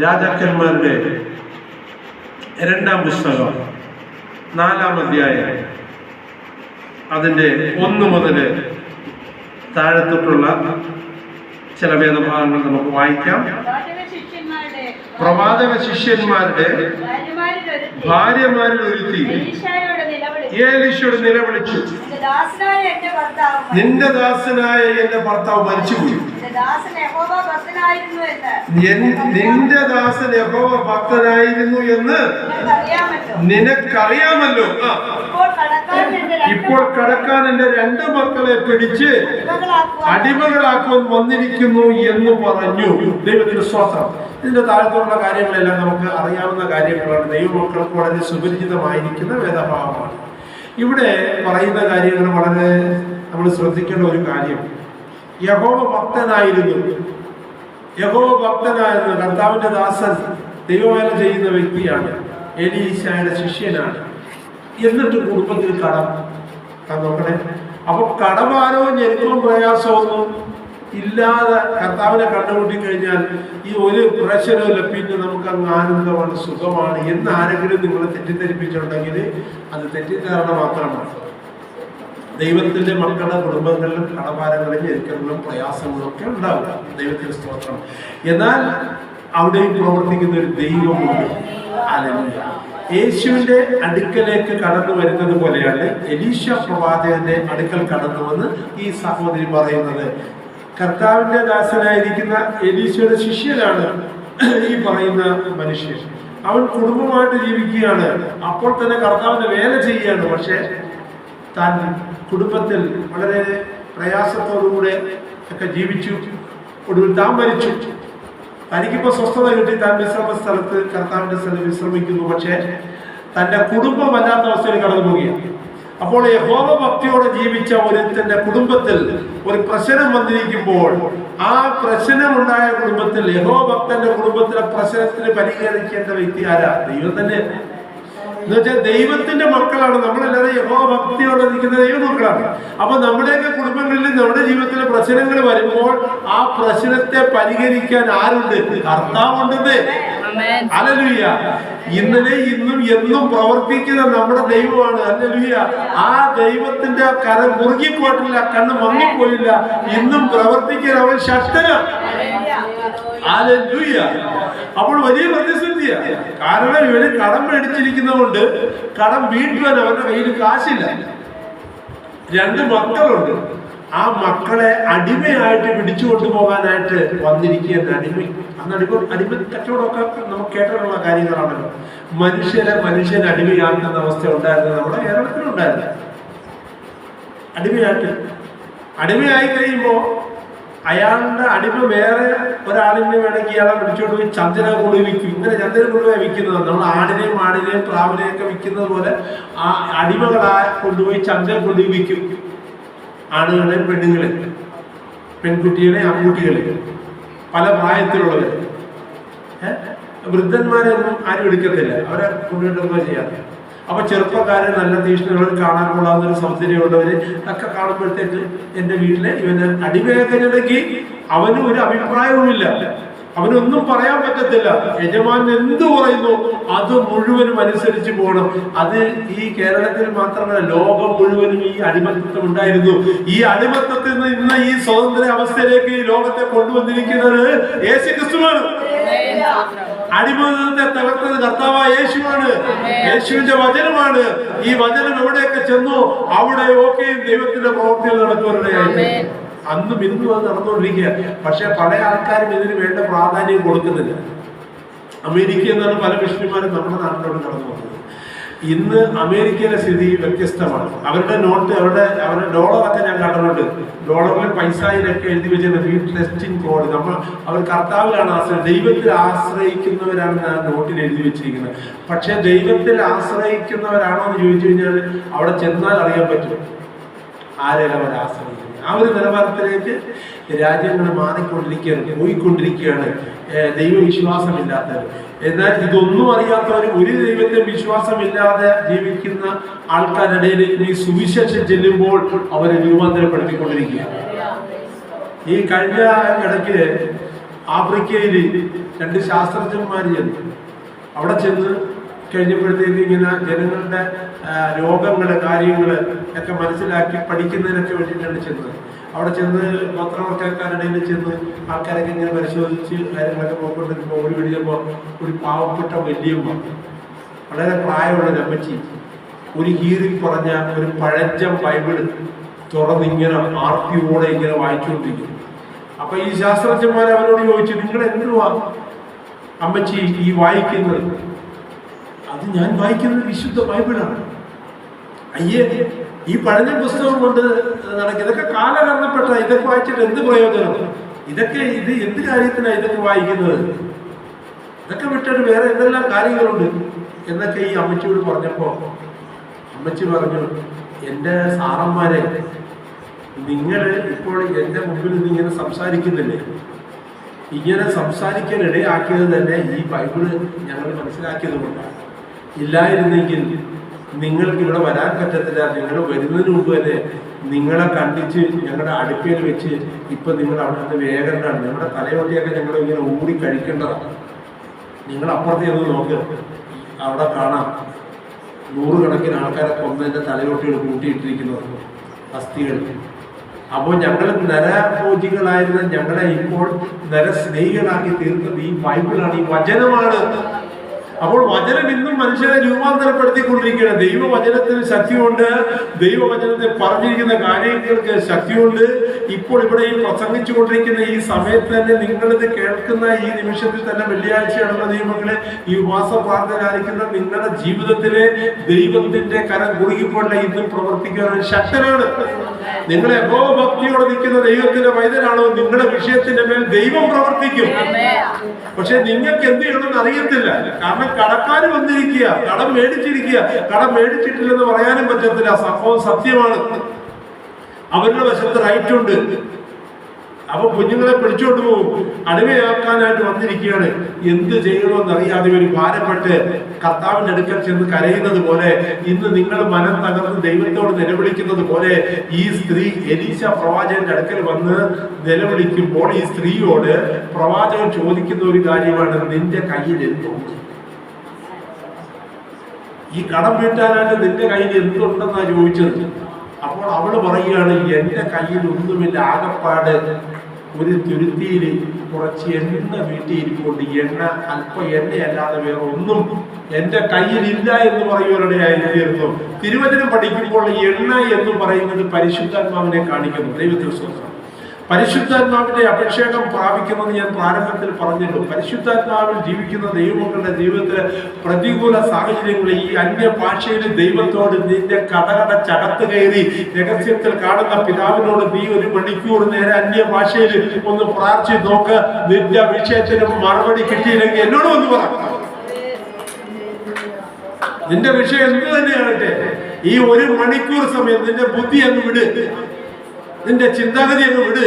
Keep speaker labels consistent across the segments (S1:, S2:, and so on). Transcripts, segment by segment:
S1: രാജാക്കന്മാരുടെ 2-ാം പുസ്തകം 4-ാം അധ്യായം അതിൻ്റെ 1 മുതൽ താഴെത്തൊട്ടുള്ള ചില വേദഭാഗങ്ങൾ നമുക്ക് വായിക്കാം. പ്രവാചക ശിഷ്യന്മാരുടെ ഭാര്യമാരിൽ ഒരുത്തി എലീശയോട് നിലവിളിച്ചു, നിന്റെ ദാസനായ എന്റെ ഭർത്താവ് മരിച്ചുപോയി. നിന്റെ ദാസൻ യഹോവ ഭക്തനായിരുന്നു എന്ന് നിനക്കറിയാമല്ലോ. ഇപ്പോൾ കടക്കാൻ എന്റെ 2 മക്കളെ പിടിച്ച് അടിമകളാക്കാൻ വന്നിരിക്കുന്നു എന്ന് പറഞ്ഞു. ദൈവത്തിന് സ്തോത്രം. ഇതിന്റെ താഴത്തുള്ള കാര്യങ്ങളെല്ലാം നമുക്ക് അറിയാവുന്ന കാര്യങ്ങളാണ്. ദൈവമക്കൾക്ക് വളരെ സുപരിചിതമായിരിക്കുന്ന വേദഭാഗമാണ്. ഇവിടെ പറയുന്ന കാര്യങ്ങൾ വളരെ നമ്മൾ ശ്രദ്ധിക്കേണ്ട ഒരു കാര്യം. യഹോവ ഭക്തനായിരുന്നു. കർത്താവിന്റെ ദാസൻ ദൈവവേല ചെയ്യുന്ന വ്യക്തിയാണ്, എലീശയുടെ ശിഷ്യനാണ്. എന്നിട്ട് കുടുംബത്തിൽ കടം നോക്കണേ. അപ്പൊ കടഭാരവും ഞെരുക്കവും പ്രയാസമൊന്നും ഇല്ലാതെ കർത്താവിനെ കണ്ടുമുട്ടി കഴിഞ്ഞാൽ ഈ ഒരു പ്രശ്നമില്ല, പിന്നെ നമുക്ക് അങ്ങ് ആനന്ദമാണ്, സുഖമാണ് എന്ന് ആരെങ്കിലും നിങ്ങളെ തെറ്റിദ്ധരിപ്പിച്ചിട്ടുണ്ടെങ്കിൽ അത് തെറ്റിദ്ധാരണ മാത്രമാണ്. ദൈവത്തിന്റെ മക്കളുടെ കുടുംബങ്ങളിലും കടഭാരങ്ങളും ഞെരുക്കങ്ങളും പ്രയാസങ്ങളും ഒക്കെ ഉണ്ടാവുക. ദൈവത്തിന്റെ സ്തോത്രം. എന്നാൽ അവിടെയും പ്രവർത്തിക്കുന്ന ഒരു ദൈവമുണ്ട്. ഹല്ലേലൂയ. യേശുവിന്റെ അടുക്കലേക്ക് കടന്നു വരുന്നത് പോലെയാണ് എലീശ പ്രവാചകന്റെ അടുക്കൽ കടന്നു വന്ന് ഈ സഹോദരി പറയുന്നത്. കർത്താവിന്റെ ദാസനായിരിക്കുന്ന എലീശയുടെ ശിഷ്യനാണ് ഈ പറയുന്ന മനുഷ്യൻ. അവൻ കുടുംബമായിട്ട് ജീവിക്കുകയാണ്. അപ്പോൾ തന്നെ കർത്താവിന്റെ വേല ചെയ്യുകയാണ്. പക്ഷെ താൻ കുടുംബത്തിൽ വളരെ പ്രയാസത്തോടുകൂടെ ഒക്കെ ജീവിച്ചു. ഒടുവിൽ താൻ മരിച്ചു. തനിക്കിപ്പോ സ്വസ്ഥത കിട്ടി. താൻ വിശ്രമ സ്ഥലത്ത് കർത്താവിന്റെ സ്ഥലത്ത് വിശ്രമിക്കുന്നു. പക്ഷെ തന്റെ കുടുംബം വല്ലാത്ത അവസ്ഥയിൽ കടന്നു പോവുകയാണ്. അപ്പോൾ യഹോവ ഭക്തിയോടെ ജീവിച്ച ഒരുത്തന്റെ കുടുംബത്തിൽ ഒരു പ്രശ്നം വന്നിരിക്കുമ്പോൾ ആ പ്രശ്നമുണ്ടായ കുടുംബത്തിൽ, യഹോവ ഭക്തന്റെ കുടുംബത്തിലെ പ്രശ്നത്തിന് പരിഹരിക്കേണ്ട വ്യക്തി ആരാ? ദൈവം തന്നെ. എന്നുവെച്ചാൽ ദൈവത്തിന്റെ മക്കളാണ് നമ്മളല്ലാതെ യഹോവ ഭക്തിയോടെ നിൽക്കുന്ന ദൈവ മക്കളാണ്. അപ്പൊ നമ്മുടെയൊക്കെ കുടുംബങ്ങളിൽ നമ്മുടെ ജീവിതത്തിലെ പ്രശ്നങ്ങൾ വരുമ്പോൾ ആ പ്രശ്നത്തെ പരിഹരിക്കാൻ ആരുണ്ട്? കർത്താവുണ്ട്. ഹല്ലേലൂയ. ഇന്നലെ ഇന്നും എന്നും പ്രവർത്തിക്കുന്ന നമ്മുടെ ദൈവമാണ്. ഹല്ലേലൂയ. ആ ദൈവത്തിന്റെ കരം മുറുകിപ്പോയിട്ടില്ല, കണ്ണ് മങ്ങിപ്പോയില്ല. ഇന്നും പ്രവർത്തിക്കാൻ അവൻ ശക്തനാണ്. ഹല്ലേലൂയ. അപ്പോൾ വലിയ പ്രതിസന്ധിയാണ്. കാരണം ഇവര് കടം മേടിച്ചിരിക്കുന്നതുകൊണ്ട് കടം വീട്ടുവാൻ അവരുടെ കയ്യിൽ കാശില്ല. 2 മക്കളുണ്ട്. ആ മക്കളെ അടിമയായിട്ട് പിടിച്ചു കൊണ്ടുപോകാനായിട്ട് വന്നിരിക്കുകയാണ്. അടിമ കച്ചവടമൊക്കെ നമുക്ക് കേട്ടിട്ടുള്ള കാര്യങ്ങളാണല്ലോ. മനുഷ്യൻ അടിമയാക്കുന്ന അവസ്ഥ ഉണ്ടായിരുന്നത് നമ്മുടെ കേരളത്തിലുണ്ടായിരുന്നു. അടിമയായി കഴിയുമ്പോൾ അയാളുടെ അടിമ വേറെ ഒരാളിനെ വേണമെങ്കിൽ ഇയാളെ പിടിച്ചോണ്ട് പോയി ചന്ദന കൊണ്ടുപോയി വിൽക്കും. ഇങ്ങനെ ചന്ദന കൊണ്ടുപോയി വിൽക്കുന്നത് നമ്മൾ ആടിനെയും പ്രാവിനെയൊക്കെ വിൽക്കുന്നത് പോലെ ആ അടിമകളെ കൊണ്ടുപോയി ചന്ദന കൊണ്ടുപോയി വിൽക്കും. ആണുങ്ങളെ, പെണ്ണുങ്ങളെ, പെൺകുട്ടികളെ, ആൺകുട്ടികളെ, പല പ്രായത്തിലുള്ളവർ. വൃദ്ധന്മാരെയൊന്നും ആരും എടുക്കത്തില്ല, അവരെ കൊണ്ടുപോയിട്ടൊന്നും ചെയ്യാതെ. അപ്പൊ ചെറുപ്പക്കാരെ, നല്ല തീഷ്ണുകൾ, കാണാൻ കൊള്ളാവുന്നൊരു സൗന്ദര്യമുള്ളവര് ഒക്കെ കാണുമ്പോഴത്തേക്ക് എന്റെ വീട്ടിലെ ഇവന് അടിമയാക്കണമെങ്കിൽ അവന് ഒരു അഭിപ്രായവുമില്ല, അവനൊന്നും പറയാൻ പറ്റത്തില്ല. യജമാൻ എന്ത് പറയുന്നു അത് മുഴുവനും അനുസരിച്ച് പോകണം. അത് ഈ കേരളത്തിൽ മാത്രമല്ല, ലോകം മുഴുവനും ഈ അടിമത്തം ഉണ്ടായിരുന്നു. ഈ അടിമത്തത്തിൽ നിന്ന് ഇന്ന് ഈ സ്വതന്ത്ര അവസ്ഥയിലേക്ക് ഈ ലോകത്തെ കൊണ്ടുവന്നിരിക്കുന്നത് യേശുക്രിസ്തുവാണ്. അടിമത്തത്തെ തകർത്തത് കർത്താവായ യേശുവാണ്. യേശുവിന്റെ വചനമാണ്. ഈ വചനം എവിടെയൊക്കെ ചെന്നു അവിടെ ഒക്കെയും ദൈവത്തിന്റെ പ്രവൃത്തികൾ നടക്കുവാനായിട്ട് അന്നും ഇന്നും അത് നടന്നുകൊണ്ടിരിക്കുക. പക്ഷെ പല ആൾക്കാരും ഇതിന് വേണ്ട പ്രാധാന്യം കൊടുക്കുന്നില്ല. അമേരിക്കയിൽ നിന്നാണ് പല മിഷണറിമാരും നമ്മുടെ നാട്ടിലോട്ട് കടന്നു വന്നത്. ഇന്ന് അമേരിക്കയിലെ സ്ഥിതി വ്യത്യസ്തമാണ്. അവരുടെ നോട്ട്, അവരുടെ ഡോളറൊക്കെ ഞാൻ കണ്ടിട്ടുണ്ട്. ഡോളറിൽ പൈസയിലൊക്കെ എഴുതി വെച്ചിരുന്ന ടെസ്റ്റിംഗ് കോഡ്. അവർ കർത്താവിലാണ് ആശ്രയം, ദൈവത്തിൽ ആശ്രയിക്കുന്നവരാണ് ആ നോട്ടിൽ എഴുതി വെച്ചിരിക്കുന്നത്. പക്ഷെ ദൈവത്തിൽ ആശ്രയിക്കുന്നവരാണോ എന്ന് ചോദിച്ചു കഴിഞ്ഞാൽ അവിടെ ചെന്നാൽ അറിയാൻ പറ്റും ആരെല്ലാം അവർ ആശ്രയിക്കുന്നത്. ആ ഒരു നിലവാരത്തിലേക്ക് രാജ്യങ്ങൾ പോയിക്കൊണ്ടിരിക്കുകയാണ് ദൈവവിശ്വാസമില്ലാത്തവർ. എന്നാൽ ഇതൊന്നും അറിയാത്തവർ, ഒരു ദൈവത്തെ വിശ്വാസമില്ലാതെ ജീവിക്കുന്ന ആൾക്കാരുടെ ഇടയിലേക്ക് ഈ സുവിശേഷം ചെല്ലുമ്പോൾ അവരെ രൂപാന്തരപ്പെടുത്തിക്കൊണ്ടിരിക്കുകയാണ്. ഈ കഴിഞ്ഞ ഇടയ്ക്ക് ആഫ്രിക്കയിൽ 2 ശാസ്ത്രജ്ഞന്മാർ ചെന്നു. അവിടെ ചെന്ന് കഴിഞ്ഞപ്പോഴത്തേക്ക് ഇങ്ങനെ ജനങ്ങളുടെ രോഗങ്ങള് കാര്യങ്ങള് ഒക്കെ മനസ്സിലാക്കി പഠിക്കുന്നതിനൊക്കെ വേണ്ടിയിട്ടാണ് ചെന്നത്. അവിടെ ചെന്ന് പത്രവർത്തകർക്കാരുടെ ചെന്ന് ആൾക്കാരൊക്കെ ഇങ്ങനെ പരിശോധിച്ച് കാര്യങ്ങളൊക്കെ നോക്കിക്കൊണ്ടിരിക്കുമ്പോൾ ഓടി പിടിച്ചപ്പോൾ ഒരു പാവപ്പെട്ട വല്യമ്മ, വളരെ പ്രായമുള്ള അമ്മച്ചി, ഒരു കീറി പറഞ്ഞ ഒരു പഴഞ്ചൻ ബൈബിള് തുറന്നിങ്ങനെ ആർത്തിയോടെ ഇങ്ങനെ വായിച്ചുകൊണ്ടിരിക്കും. അപ്പൊ ഈ ശാസ്ത്രജ്ഞന്മാർ അവരോട് ചോദിച്ചു, നിങ്ങൾ എന്തുവാ അമ്മച്ചി ഈ വായിക്കുന്നത്? അത് ഞാൻ വായിക്കുന്നത് വിശുദ്ധ ബൈബിളാണ്. അയ്യേ, ഈ പഴഞ്ഞ പുസ്തകം കൊണ്ട് നടക്കുക, ഇതൊക്കെ കാലകരണപ്പെട്ട, ഇതൊക്കെ വായിച്ചിട്ട് എന്ത് പ്രയോജനം? ഇത് എന്ത് കാര്യത്തിനാണ് ഇതൊക്കെ വായിക്കുന്നത്? ഇതൊക്കെ വിട്ടിട്ട് വേറെ എന്തെല്ലാം കാര്യങ്ങളുണ്ട് എന്നൊക്കെ ഈ അമ്മച്ചിയോട് പറഞ്ഞപ്പോ അമ്മച്ചി പറഞ്ഞു, എൻ്റെ സാറന്മാരെ, നിങ്ങൾ ഇപ്പോൾ എൻ്റെ മുമ്പിൽ നിന്ന് ഇങ്ങനെ സംസാരിക്കുന്നില്ലേ? ഇങ്ങനെ സംസാരിക്കാൻ ഇടയാക്കിയത് തന്നെ ഈ ബൈബിള് ഞങ്ങൾ മനസ്സിലാക്കിയത് കൊണ്ടാണ്. ഇല്ലായിരുന്നെങ്കിൽ നിങ്ങൾക്ക് ഇവിടെ വരാൻ പറ്റത്തില്ല. നിങ്ങൾ വരുന്നതിന് മുമ്പ് തന്നെ നിങ്ങളെ കണ്ടിച്ച് ഞങ്ങളുടെ അടുപ്പയിൽ വെച്ച് ഇപ്പൊ നിങ്ങൾ അവിടെ നിന്ന് വേഗണ്ടാണ്. നിങ്ങളുടെ തലയോട്ടിയൊക്കെ ഞങ്ങൾ ഇങ്ങനെ ഓടി കഴിക്കേണ്ടതാണ്. നിങ്ങൾ അപ്പുറത്ത് ചെന്ന് നോക്ക്, അവിടെ കാണാം 100 കണക്കിന് ആൾക്കാരെ കൊന്നതിന്റെ തലയോട്ടികൾ കൂട്ടിയിട്ടിരിക്കുന്നത്, അസ്ഥികൾ. അപ്പോൾ ഞങ്ങൾ നരഭോജികളായിരുന്ന ഞങ്ങളെ ഇപ്പോൾ നരസ്നേഹികളാക്കി തീർക്കുന്നത് ഈ ബൈബിളാണ്, ഈ വചനമാണ്. അപ്പോൾ വചനം ഇന്നും മനുഷ്യരെ രൂപാന്തരപ്പെടുത്തിക്കൊണ്ടിരിക്കുകയാണ്. ദൈവവചനത്തിന് ശക്തിയുണ്ട്, ദൈവവചനത്തെ പറഞ്ഞിരിക്കുന്ന കാര്യങ്ങൾക്ക് ശക്തിയുണ്ട്. ഇപ്പോൾ ഇവിടെ ഈ പ്രസംഗിച്ചു കൊണ്ടിരിക്കുന്ന ഈ സമയത്ത് തന്നെ, നിങ്ങളിത് കേൾക്കുന്ന ഈ നിമിഷത്തിൽ തന്നെ, വെള്ളിയാഴ്ചയാണുള്ള ദൈവങ്ങളെ ഈ ഉപവാസ പ്രാർത്ഥനയായിരിക്കുന്ന നിങ്ങളുടെ ജീവിതത്തിലെ ദൈവത്തിന്റെ കരം കുറുകിപ്പോണ്ട ഇന്നും പ്രവർത്തിക്കാൻ ശക്തനാണ്. നിങ്ങളെ ഭക്തിയോടെ നിൽക്കുന്ന ദൈവത്തിന്റെ പൈതലാണോ, നിങ്ങളുടെ വിഷയത്തിന്റെ മേൽ ദൈവം പ്രവർത്തിക്കും. പക്ഷെ നിങ്ങൾക്ക് എന്ത് ചെയ്യണമെന്ന് അറിയത്തില്ല. കാരണം കടക്കാർ വന്നിരിക്കുക, കടം മേടിച്ചിരിക്കുക. കടം മേടിച്ചിട്ടില്ലെന്ന് പറയാനും പറ്റത്തില്ല, സംഭവം സത്യമാണ്. അവരുടെ വശത്ത് റൈറ്റ് ഉണ്ട്. അപ്പൊ കുഞ്ഞുങ്ങളെ പിടിച്ചോണ്ട് പോകും, അടിമയാക്കാനായിട്ട് വന്നിരിക്കുകയാണ്. എന്ത് ചെയ്യണമെന്ന് അറിയാതെ ഒരു ഭാരപ്പെട്ട് കർത്താവിന്റെ അടുക്കൽ ചെന്ന് കരയുന്നത് പോലെ, ഇന്ന് നിങ്ങൾ മനം തകർന്ന് ദൈവത്തോട് നിലവിളിക്കുന്നത് പോലെ, ഈ സ്ത്രീ എലീശ പ്രവാചകന്റെ അടുക്കൽ വന്ന് നിലവിളിക്കുമ്പോൾ ഈ സ്ത്രീയോട് പ്രവാചകൻ ചോദിക്കുന്ന ഒരു കാര്യമാണ്, നിന്റെ കയ്യിൽ എന്തുണ്ട്? ഈ കടം വീട്ടാനായിട്ട് നിന്റെ കയ്യിൽ എന്തുണ്ടെന്നാണ് ചോദിച്ചത്. അപ്പോൾ അവള് പറയുകയാണ്, എന്റെ കയ്യിൽ ഒന്നുമില്ല, ആകപ്പാട് ഒരു തുരുത്തിയിൽ കുറച്ച് എണ്ണ വീട്ടിയിരിക്കൊണ്ട്, എണ്ണ അല്പം എണ്ണയല്ലാതെ വേറെ ഒന്നും എന്റെ കയ്യിലില്ല എന്ന് പറയുവാനിടയായിരുന്നു. തിരുവചനം പഠിക്കുമ്പോൾ എണ്ണ എന്ന് പറയുന്നത് പരിശുദ്ധാത്മാവിനെ കാണിക്കുന്നു. ദൈവത്തിന് സ്തോത്രം. പരിശുദ്ധാത്മാവിന്റെ അഭിഷേകം പ്രാപിക്കുന്നത് ഞാൻ പ്രാരംഭത്തിൽ പറഞ്ഞല്ലോ. പരിശുദ്ധാത്മാവിൽ ജീവിക്കുന്ന ദൈവമക്കളുടെ ജീവിതത്തിലെ പ്രതികൂല സാഹചര്യങ്ങളിൽ ഈ അന്യഭാഷയിൽ ദൈവത്തോട് നിന്റെ കടകടച്ചകത്ത് കയറി രഹസ്യത്തിൽ കാണുന്ന പിതാവിനോട് നീ 1 മണിക്കൂർ നേരെ അന്യഭാഷയിൽ ഒന്ന് പ്രാർത്ഥിച്ച് നോക്ക്. നിന്റെ വിഷയത്തിന് മറുപടി കിട്ടിയില്ലെങ്കിൽ എന്നോട് ഒന്ന് പറ. നിന്റെ വിഷയം എന്ത് തന്നെയാകട്ടെ, ഈ 1 മണിക്കൂർ സമയം നിന്റെ ബുദ്ധി അങ്ങ് വിട്, നിന്റെ ചിന്താഗതി അങ്ങ് വിട്.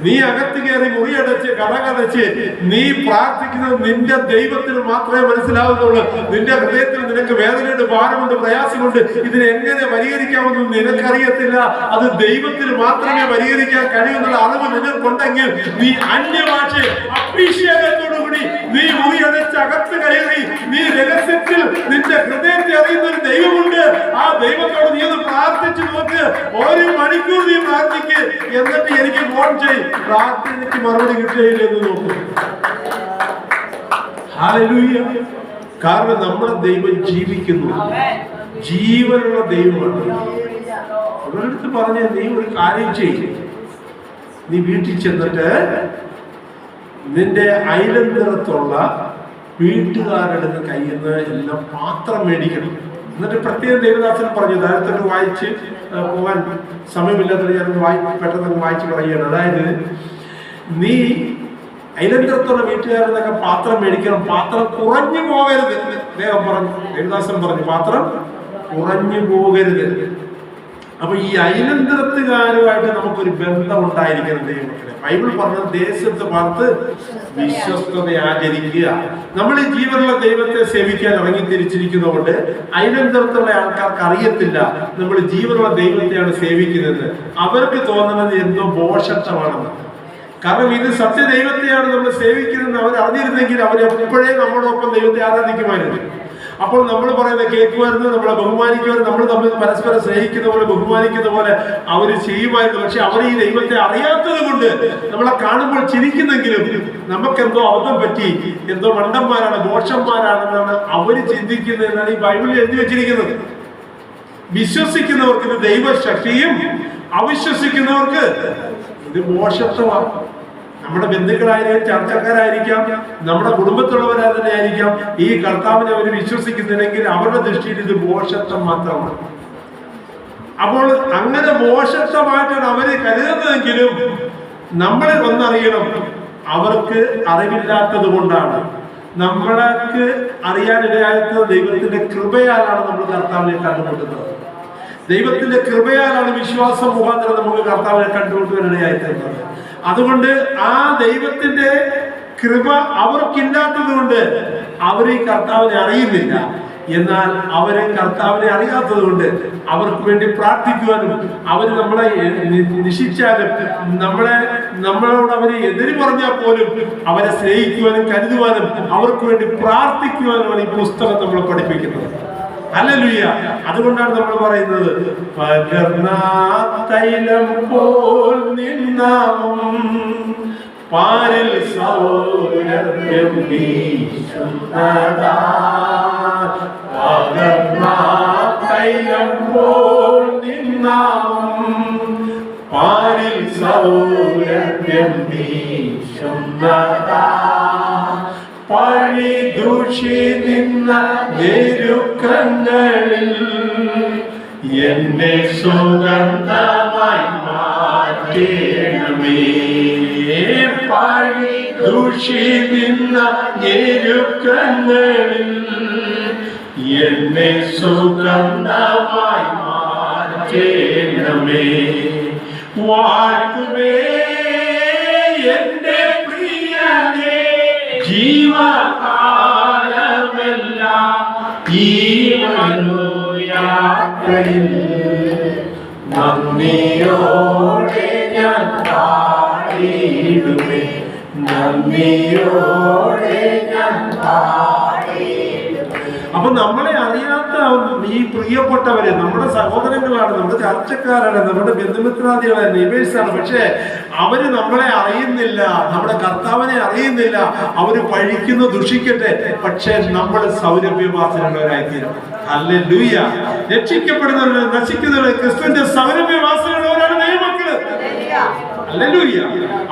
S1: നീ അകത്ത് കയറി മുറിയടച്ച് കടകടച്ച് നീ പ്രാർത്ഥിക്കുന്നത് നിന്റെ ദൈവത്തിന് മാത്രമേ മനസ്സിലാവുന്നുള്ളൂ. നിന്റെ ഹൃദയത്തിൽ നിനക്ക് വേദനയുടെ ഭാരമുണ്ട്, പ്രയാസമുണ്ട്. ഇതിനെ എങ്ങനെ പരിഹരിക്കാമെന്ന് നിനക്കറിയത്തില്ല. അത് ദൈവത്തിന് മാത്രമേ പരിഹരിക്കാൻ കഴിയുന്നുള്ള അറിവ് നിനക്കുണ്ടെങ്കിൽ നീ അന്യഭാഷ അഭിഷേകത്തോടുകൂടി നീ മുറിയടച്ച് അകത്ത് കയറി നീ രഹസ്യത്തിൽ നിന്റെ ഹൃദയത്തെ അറിയുന്ന ഒരു ദൈവമുണ്ട്. ആ ദൈവത്തോട് നീ ഒന്ന് പ്രാർത്ഥിച്ചു നോക്ക്. 1 മണിക്കൂർ നീ പ്രാർത്ഥിക്കുക. എന്നിട്ട് എനിക്ക് ഫോൺ ചെയ്യും, പ്രാർത്ഥനയ്ക്ക് മറുപടി കിട്ടുകയില്ലെന്ന് നോക്കും. ഹല്ലേലൂയ. കാരണം നമ്മുടെ ദൈവം ജീവിക്കുന്നു, ജീവനുള്ള ദൈവമാണ്. അവരടുത്ത് പറഞ്ഞ, നീ ഒരു കാര്യം ചെയ്യും, നീ വീട്ടിൽ ചെന്നിട്ട് നിന്റെ അയലത്തിലുള്ള വീട്ടുകാരുടെ കയ്യിൽ നിന്ന് എല്ലാം പാത്രം മേടിക്കണം. എന്നിട്ട് പ്രത്യേകം ദേവദാസൻ പറഞ്ഞു, നേരത്തെ വായിച്ച് പോകാൻ സമയമില്ലാത്ത ഞാൻ പെട്ടെന്ന് വായിച്ച് പറയുകയാണ്. അതായത് നീ അയലത്തിലുള്ള വീട്ടുകാരിൽ നിന്നൊക്കെ പാത്രം മേടിക്കണം, പാത്രം കുറഞ്ഞു പോകരുത്. അദ്ദേഹം പറഞ്ഞു, ദേവദാസൻ പറഞ്ഞു, പാത്രം കുറഞ്ഞു പോകരുത്. അപ്പൊ ഈ അയലന്തരത്തുകാരുമായിട്ട് നമുക്കൊരു ബന്ധം ഉണ്ടായിരിക്കണം. ദൈവമക്കളെ, ബൈബിൾ പറഞ്ഞത് ദേശത്ത് പാർത്ത് വിശ്വസ്തത ആചരിക്കുക. നമ്മൾ ഈ ജീവനുള്ള ദൈവത്തെ സേവിക്കാൻ ഇറങ്ങി തിരിച്ചിരിക്കുന്നതുകൊണ്ട് അയലന്തരത്തുള്ള ആൾക്കാർക്ക് അറിയത്തില്ല നമ്മൾ ജീവനുള്ള ദൈവത്തെയാണ് സേവിക്കുന്നത്. അവർക്ക് തോന്നുന്നത് എന്തോ ഭോഷത്വമാണെന്ന്. കാരണം ഇത് സത്യദൈവത്തെയാണ് നമ്മൾ സേവിക്കുന്നത് അവർ അറിഞ്ഞിരുന്നെങ്കിൽ അവരെപ്പോഴേ നമ്മളോടൊപ്പം ദൈവത്തെ ആരാധിക്കുമായിരുന്നു. അപ്പോൾ നമ്മൾ പറയുന്നത് കേൾക്കുമായിരുന്നു, നമ്മളെ ബഹുമാനിക്കുമായിരുന്നു, നമ്മൾ തമ്മിൽ പരസ്പരം സ്നേഹിക്കുന്ന പോലെ ബഹുമാനിക്കുന്ന പോലെ അവർ ചെയ്യുമായിരുന്നു. പക്ഷെ അവർ ഈ ദൈവത്തെ അറിയാത്തത് കൊണ്ട് നമ്മളെ കാണുമ്പോൾ ചിരിക്കുന്നെങ്കിലും നമുക്കെന്തോ അബദ്ധം പറ്റി, എന്തോ മണ്ടന്മാരാണ്, ദോഷന്മാരാണെന്നാണ് അവർ ചിന്തിക്കുന്നത് എന്നാണ് ഈ ബൈബിളിൽ എഴുതി വെച്ചിരിക്കുന്നത്. വിശ്വസിക്കുന്നവർക്ക് ഇത് ദൈവശക്തിയും അവിശ്വസിക്കുന്നവർക്ക് ഇത് മോശത്വമാണ്. നമ്മുടെ ബന്ധുക്കളായിരിക്കാം, ചർച്ചക്കാരായിരിക്കാം, നമ്മുടെ കുടുംബത്തിലുള്ളവരാ തന്നെ ആയിരിക്കാം, ഈ കർത്താവിനെ അവർ വിശ്വസിക്കുന്നില്ലെങ്കിൽ അവരുടെ ദൃഷ്ടിയിൽ ഇത് മോശത്വം മാത്രമാണ്. അപ്പോൾ അങ്ങനെ മോശത്വമായിട്ടാണ് അവര് കരുതുന്നതെങ്കിലും നമ്മൾ ഒന്നറിയണം, അവർക്ക് അറിവില്ലാത്തത് കൊണ്ടാണ്. നമ്മൾക്ക് അറിയാനിടയായിട്ടുള്ള ദൈവത്തിന്റെ കൃപയാലാണ് നമ്മൾ കർത്താവിനെ കണ്ടുമുട്ടുന്നത്. ദൈവത്തിന്റെ കൃപയാലാണ് വിശ്വാസം മുഖാന്തരം നമുക്ക് കർത്താവിനെ കണ്ടുമുട്ടുവാനിടയായിട്ടുള്ളത്. അതുകൊണ്ട് ആ ദൈവത്തിന്റെ കൃപ അവർക്കില്ലാത്തത് കൊണ്ട് അവർ ഈ കർത്താവിനെ അറിയുന്നില്ല. എന്നാൽ അവര് കർത്താവിനെ അറിയാത്തത് കൊണ്ട് അവർക്ക് വേണ്ടി പ്രാർത്ഥിക്കുവാനും അവർ നമ്മളെ നിശിച്ചാലും നമ്മളോട് അവര് എതിര് പറഞ്ഞാൽ പോലും അവരെ സ്നേഹിക്കുവാനും കരുതുവാനും അവർക്ക് വേണ്ടി പ്രാർത്ഥിക്കുവാനുമാണ് ഈ പുസ്തകം നമ്മളെ പഠിപ്പിക്കുന്നത്. ഹല്ലേലൂയ. അതുകൊണ്ടാണ് നമ്മൾ പറയുന്നത്, പകർന്ന തൈലം പോൽ നിന്നാവും പാരിൽ സൗരഭ്യം വീശുന്നതാ. പകർന്ന തൈലം പോൽ നിന്നാവും പാരിൽ സൗരഭ്യം വീശുന്നതാ. പഴി ദൂഷി നിന്ന ഞെരുക്കങ്ങളിൽ എന്നെ സുഗന്ധമായി മാറ്റണമേ. പഴി ദൂഷി നിന്ന ഞെരുക്കങ്ങളിൽ എന്നെ സുഗന്ധമായി മാറ്റണമേ. വാഴ്ത്തുമേ എന്റെ പ്രിയനേ ജീവകാലമെല്ലാം ഈ മനോയാത്രയിൽ നന്ദിയോടെ ഞാൻ പാടിയിടുമേ. നന്ദിയോടെ ഞാൻ പാടിയിടുമേ. അപ്പൊ നമ്മളെ അറിയാത്ത ഈ പ്രിയപ്പെട്ടവര് നമ്മുടെ സഹോദരങ്ങളാണ്, നമ്മുടെ ചർച്ചക്കാരാണ്, നമ്മുടെ ബന്ധുമിത്രാദികളാണ്, നെയ്ബേഴ്സാണ്. പക്ഷെ അവര് നമ്മളെ അറിയുന്നില്ല, നമ്മുടെ കർത്താവിനെ അറിയുന്നില്ല. അവര് പഴിക്കുന്നു, ദുഷിക്കട്ടെ, പക്ഷെ നമ്മൾ സൗരഭ്യവാസനയുള്ളവരായിത്തീരും. ഹല്ലേലൂയ. രക്ഷിക്കപ്പെടുന്നവര് നശിക്കുന്നവര് ക്രിസ്തുവിന്റെ സൗരഭ്യവാസനയുള്ളവരാണ് ദൈവമക്കള്. ഹല്ലേലൂയ.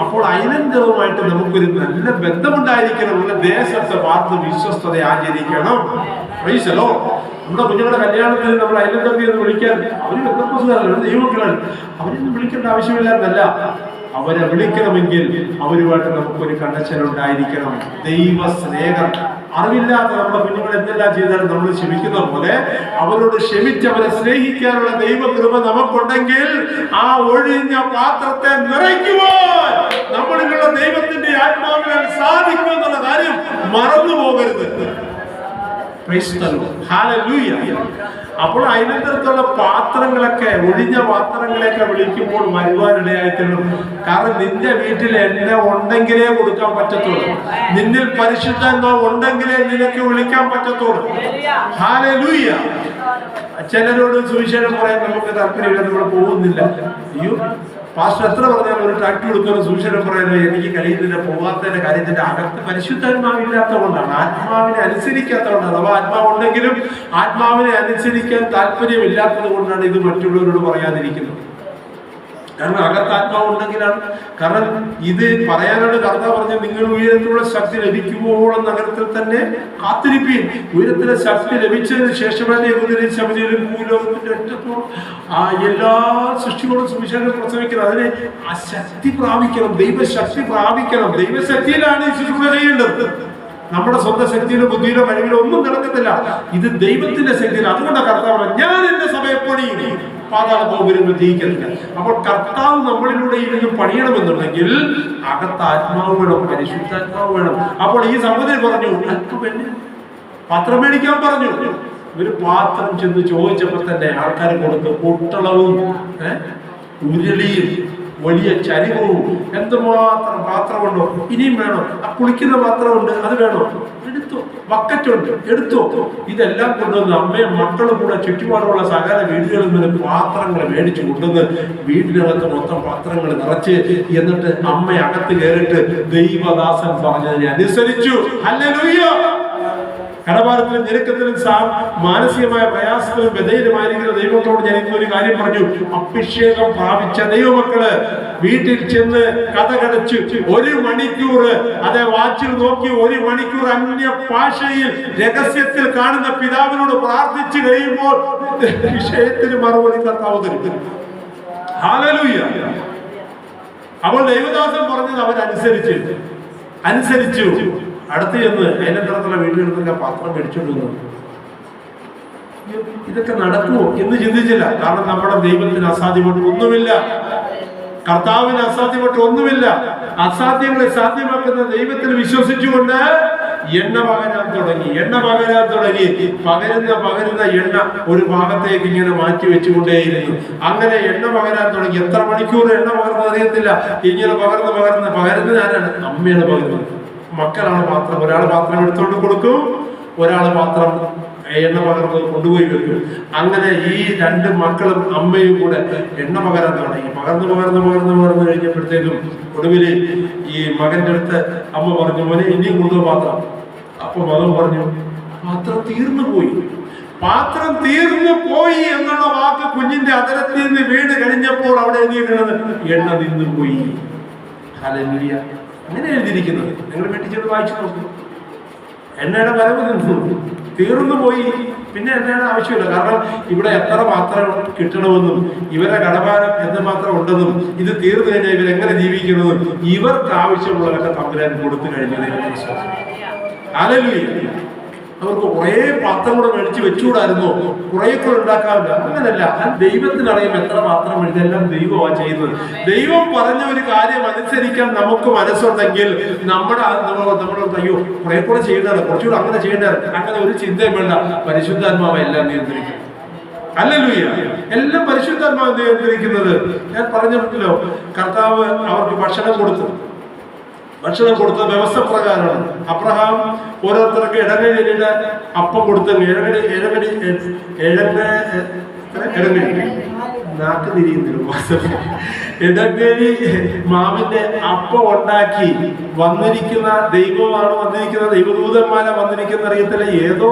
S1: അപ്പോൾ അയലന്തവുമായിട്ട് നമുക്കൊരു നല്ല ബന്ധമുണ്ടായിരിക്കണം. നമ്മുടെ ദേശത്തെ വാർത്ത വിശ്വസ്തത ആചരിക്കണം. നമ്മുടെ കുഞ്ഞുങ്ങളുടെ കല്യാണത്തിന് നമ്മൾ അയലന്തവി എന്ന് വിളിക്കാൻ അവര് ബന്ധപ്പുസ്തകമല്ല, ദൈവമക്കളാണ്. അവരൊന്നും വിളിക്കേണ്ട ആവശ്യമില്ലാന്നല്ല, അവരെ വിളിക്കണമെങ്കിൽ അവരുമായിട്ട് നമുക്കൊരു കണക്ഷൻ ഉണ്ടായിരിക്കണം. ദൈവ സ്നേഹം. അറിവില്ലാത്ത നമ്മുടെ കുഞ്ഞുങ്ങൾ എന്തെല്ലാം ചെയ്താലും നമ്മൾ ക്ഷമിക്കുന്ന പോലെ അവരോട് ക്ഷമിച്ച് അവരെ സ്നേഹിക്കാനുള്ള ദൈവകൃപ നമുക്കുണ്ടെങ്കിൽ ആ ഒഴിഞ്ഞ പാത്രത്തെ നിറയ്ക്കുവാൻ നമ്മളിലുള്ള ദൈവത്തിന്റെ ആത്മാവിനാൽ സാധിക്കും എന്നുള്ള കാര്യം മറന്നു പോകരുത്. അപ്പോൾ അതിനകത്തുള്ള പാത്രങ്ങളൊക്കെ, ഒഴിഞ്ഞ പാത്രങ്ങളെയൊക്കെ വിളിക്കുമ്പോൾ വരുവാനിടയായിത്തീരും. കാരണം നിന്റെ വീട്ടിൽ എണ്ണ ഉണ്ടെങ്കിലേ കൊടുക്കാൻ പറ്റത്തുള്ളൂ, നിന്നിൽ പരിശുദ്ധാത്മാവ് ഉണ്ടെങ്കിലേ നിനക്ക് വിളിക്കാൻ പറ്റത്തുള്ളൂ. ഹല്ലേലൂയ. ചിലരോട് സുവിശേഷം പറയാൻ നമുക്ക് താല്പര്യമില്ല, നമ്മൾ പോകുന്നില്ല. അയ്യോ, പാസ്റ്റർ എത്ര പറഞ്ഞാലും ഒരു ട്രാക്ടർ കൊടുക്കുന്ന സുവിശേഷം പറയാനോ എനിക്ക് കഴിയുന്നില്ല, പോകാത്തതിന്റെ കാര്യത്തിന്റെ അകത്ത് പരിശുദ്ധാത്മാവില്ലാത്തത് കൊണ്ടാണ്, ആത്മാവിനെ അനുസരിക്കാത്തതുകൊണ്ടാണ്. അഥവാ ആത്മാവുണ്ടെങ്കിലും ആത്മാവിനെ അനുസരിക്കാൻ താല്പര്യമില്ലാത്തത് കൊണ്ടാണ് ഇത് മറ്റുള്ളവരോട് പറയാതിരിക്കുന്നത്. കാരണം അകത്ത് ആത്മാവുണ്ടെങ്കിലാണ്. കാരണം ഇത് പറയാനാണ് കർത്താവ് പറഞ്ഞ, നിങ്ങൾ ഉയരത്തിലുള്ള ശക്തി ലഭിക്കുമ്പോഴും നഗരത്തിൽ തന്നെ കാത്തിരിപ്പീൻ. ഉയരത്തിലെ ശക്തി ലഭിച്ചതിന് ശേഷമല്ലേ സമിതിയിലും ഭൂലോകത്തിന്റെ ഒറ്റത്തോളം എല്ലാ സൃഷ്ടികളും സുവിശേഷം പ്രസവിക്കണം. അതിനെ ആ ശക്തി പ്രാപിക്കണം, ദൈവശക്തി പ്രാപിക്കണം. ദൈവശക്തിയിലാണ് ഈ ശുശ്രൂഷ ചെയ്യേണ്ടത്. നമ്മുടെ സ്വന്തം ശക്തിയിലോ ബുദ്ധിയിലോ കഴിവിലോ ഒന്നും നടക്കത്തില്ല, ഇത് ദൈവത്തിന്റെ ശക്തിയിൽ. അതുകൊണ്ടാണ് കർത്താവ് ഞാൻ എന്റെ സഭയെ പണിയും, പാതാള ഗോപുരങ്ങൾ ജയിക്കുന്നില്ല. അപ്പോൾ കർത്താവ് നമ്മളിലൂടെ ഇരുന്ന് പണിയണമെന്നുണ്ടെങ്കിൽ അകത്ത് ആത്മാവ് വേണം, പരിശുദ്ധാത്മാവ് വേണം. അപ്പോൾ ഈ സഹോദരൻ പറഞ്ഞു, പാത്രം മേടിക്കാൻ പറഞ്ഞു. ഒരു പാത്രം ചെന്ന് ചോദിച്ചപ്പോൾ തന്നെ ആൾക്കാർ കൊടുത്ത് പൊട്ടളവും ഉരുളിയും വലിയ ചരിവും, എന്തുമാത്രം പാത്രമുണ്ടോ, ഇനിയും വേണോ, ആ കുളിക്കുന്ന പാത്രമുണ്ട്, അത് വേണോ, എടുത്തോ, ബക്കറ്റുണ്ട്, എടുത്തോ. ഇതെല്ലാം കൊണ്ടുവന്ന് അമ്മയും മക്കളും കൂടെ ചുറ്റുപാടുള്ള സകല വീടുകളിൽ നിന്ന് പാത്രങ്ങൾ മേടിച്ചു കൊണ്ടുവന്ന് വീടിനകത്ത് മൊത്തം പാത്രങ്ങൾ നിറച്ച്, എന്നിട്ട് അമ്മ അകത്ത് കയറിയിട്ട് ദൈവദാസൻ പറഞ്ഞതിനെ അനുസരിച്ചു. ഹല്ലേലൂയ. കടഭാരത്തിലും ഞെരുക്കത്തിലും മാനസികമായ പ്രയാസത്തിലും ബദയിലുമായിരിക്കുന്ന ദൈവത്തോട് ഞാൻ ഇന്നൊരു കാര്യം പറഞ്ഞു. അഭിഷേകം പ്രാപിച്ച ദൈവമക്കള് വീട്ടിൽ ചെന്ന് കഥകടച്ചു 1 മണിക്കൂർ അതേ വാച്ചിൽ നോക്കി 1 മണിക്കൂർ അന്യ ഭാഷയിൽ രഹസ്യത്തിൽ കാണുന്ന പിതാവിനോട് പ്രാർത്ഥിച്ചു കഴിയുമ്പോൾ വിഷയത്തിന് മറുപടി കർത്താവ് തരും. ഹല്ലേലൂയ. അപ്പോൾ ദൈവദാസൻ പറഞ്ഞത് അവരനുസരിച്ചു. അടുത്ത് ചെന്ന് അയലത്തരത്തുള്ള വീടുകളിലൊക്കെ പാത്രം മേടിച്ചുകൊണ്ടു. ഇതൊക്കെ നടക്കുമോ എന്ന് ചിന്തിച്ചില്ല. കാരണം നമ്മുടെ ദൈവത്തിന് അസാധ്യമായിട്ട് ഒന്നുമില്ല, കർത്താവിന് അസാധ്യമായിട്ട് ഒന്നുമില്ല. അസാധ്യങ്ങളെ സാധ്യമാക്കുന്ന ദൈവത്തിൽ വിശ്വസിച്ചുകൊണ്ട് എണ്ണ പകരാൻ തുടങ്ങി. പകരുന്ന എണ്ണ ഒരു ഭാഗത്തേക്ക് ഇങ്ങനെ മാറ്റി വെച്ചുകൊണ്ടേയിരുന്നു. അങ്ങനെ എണ്ണ പകരാൻ തുടങ്ങി. എത്ര മണിക്കൂർ എണ്ണ പകർന്നത് അറിയത്തില്ല. ഇങ്ങനെ പകരുന്നത് ആരാണ്? അമ്മയാണ് പകരുന്നത്. മക്കളാണ് പാത്രം. ഒരാൾ പാത്രം എടുത്തുകൊണ്ട് കൊടുക്കും, ഒരാൾ പാത്രം എണ്ണ പകർന്ന് കൊണ്ടുപോയി വെക്കും. അങ്ങനെ ഈ 2 മക്കളും അമ്മയും കൂടെ എണ്ണ പകരാൻ തുടങ്ങി. പകർന്ന് കഴിഞ്ഞപ്പോഴത്തേക്കും ഒടുവിൽ ഈ മകന്റെ അടുത്ത് അമ്മ പറഞ്ഞു, മോനെ ഇനിയും കൊണ്ടുപോയി പാത്രം. അപ്പൊ മകൻ പറഞ്ഞു, പാത്രം തീർന്നു പോയി എന്നുള്ള വാക്ക് കുഞ്ഞിന്റെ അതരത്തിൽ നിന്ന് വീട് കഴിഞ്ഞപ്പോൾ അവിടെ എഴുതിയിരിക്കുന്നത് എണ്ണ നിന്ന് പോയി. ഹല്ലേലൂയ. അങ്ങനെ എഴുതിയിരിക്കുന്നത് നിങ്ങൾ വീട്ടിൽ ചെന്ന് വായിച്ചു നോക്കും. എണ്ണയുടെ വരവ് നിന്നു, തീർന്നു പോയി. പിന്നെ എണ്ണയുടെ ആവശ്യമില്ല. കാരണം ഇവിടെ എത്ര പാത്രം കിട്ടണമെന്നും ഇവരെ കടഭാരം എന്തുമാത്രം ഉണ്ടെന്നും ഇത് തീർന്നു കഴിഞ്ഞാൽ ഇവരെങ്ങനെ ജീവിക്കണമെന്നും ഇവർക്ക് ആവശ്യമുള്ളതൊക്കെ തമ്പുരാൻ കൊടുത്തു കഴിഞ്ഞതിനെ വിശ്വാസം. ഹല്ലേലൂയ. അവർക്ക് കുറെ പാത്രം കൂടെ മേടിച്ച് വെച്ചുകൂടായിരുന്നോ? കുറെ കൂടെ ഉണ്ടാക്കാറില്ല. അങ്ങനല്ല. ദൈവത്തിനറിയാം എത്ര പാത്രം ഇതെല്ലാം ദൈവമാണ് ചെയ്യുന്നത്. ദൈവം പറഞ്ഞ ഒരു കാര്യം അനുസരിക്കാൻ നമുക്ക് മനസ്സുണ്ടെങ്കിൽ നമ്മുടെ അയ്യോ കുറെ കൂടെ ചെയ്യേണ്ടതാണ്, കുറച്ചുകൂടെ അങ്ങനെ ചെയ്യേണ്ടതാണ്, അങ്ങനെ ഒരു ചിന്തയും വേണ്ട. പരിശുദ്ധാത്മാവ് എല്ലാം നിയന്ത്രിക്കും. ഹല്ലേലൂയ. എല്ലാം പരിശുദ്ധാത്മാവ് നിയന്ത്രിക്കുന്നത്. ഞാൻ പറഞ്ഞിട്ടുണ്ടല്ലോ, കർത്താവ് അവർക്ക് ഭക്ഷണം കൊടുത്ത വ്യവസ്ഥ പ്രകാരമാണ്. അബ്രഹാം ഓരോരുത്തർക്ക് ഇടങ്ങഴിയുടെ അപ്പം കൊടുത്ത് ഇടങ്ങഴി മാവിന്റെ അപ്പം ഉണ്ടാക്കി വന്നിരിക്കുന്ന ദൈവമാണ്, വന്നിരിക്കുന്ന ദൈവദൂതന്മാരെ വന്നിരിക്കുന്ന അറിയത്തില്ല, ഏതോ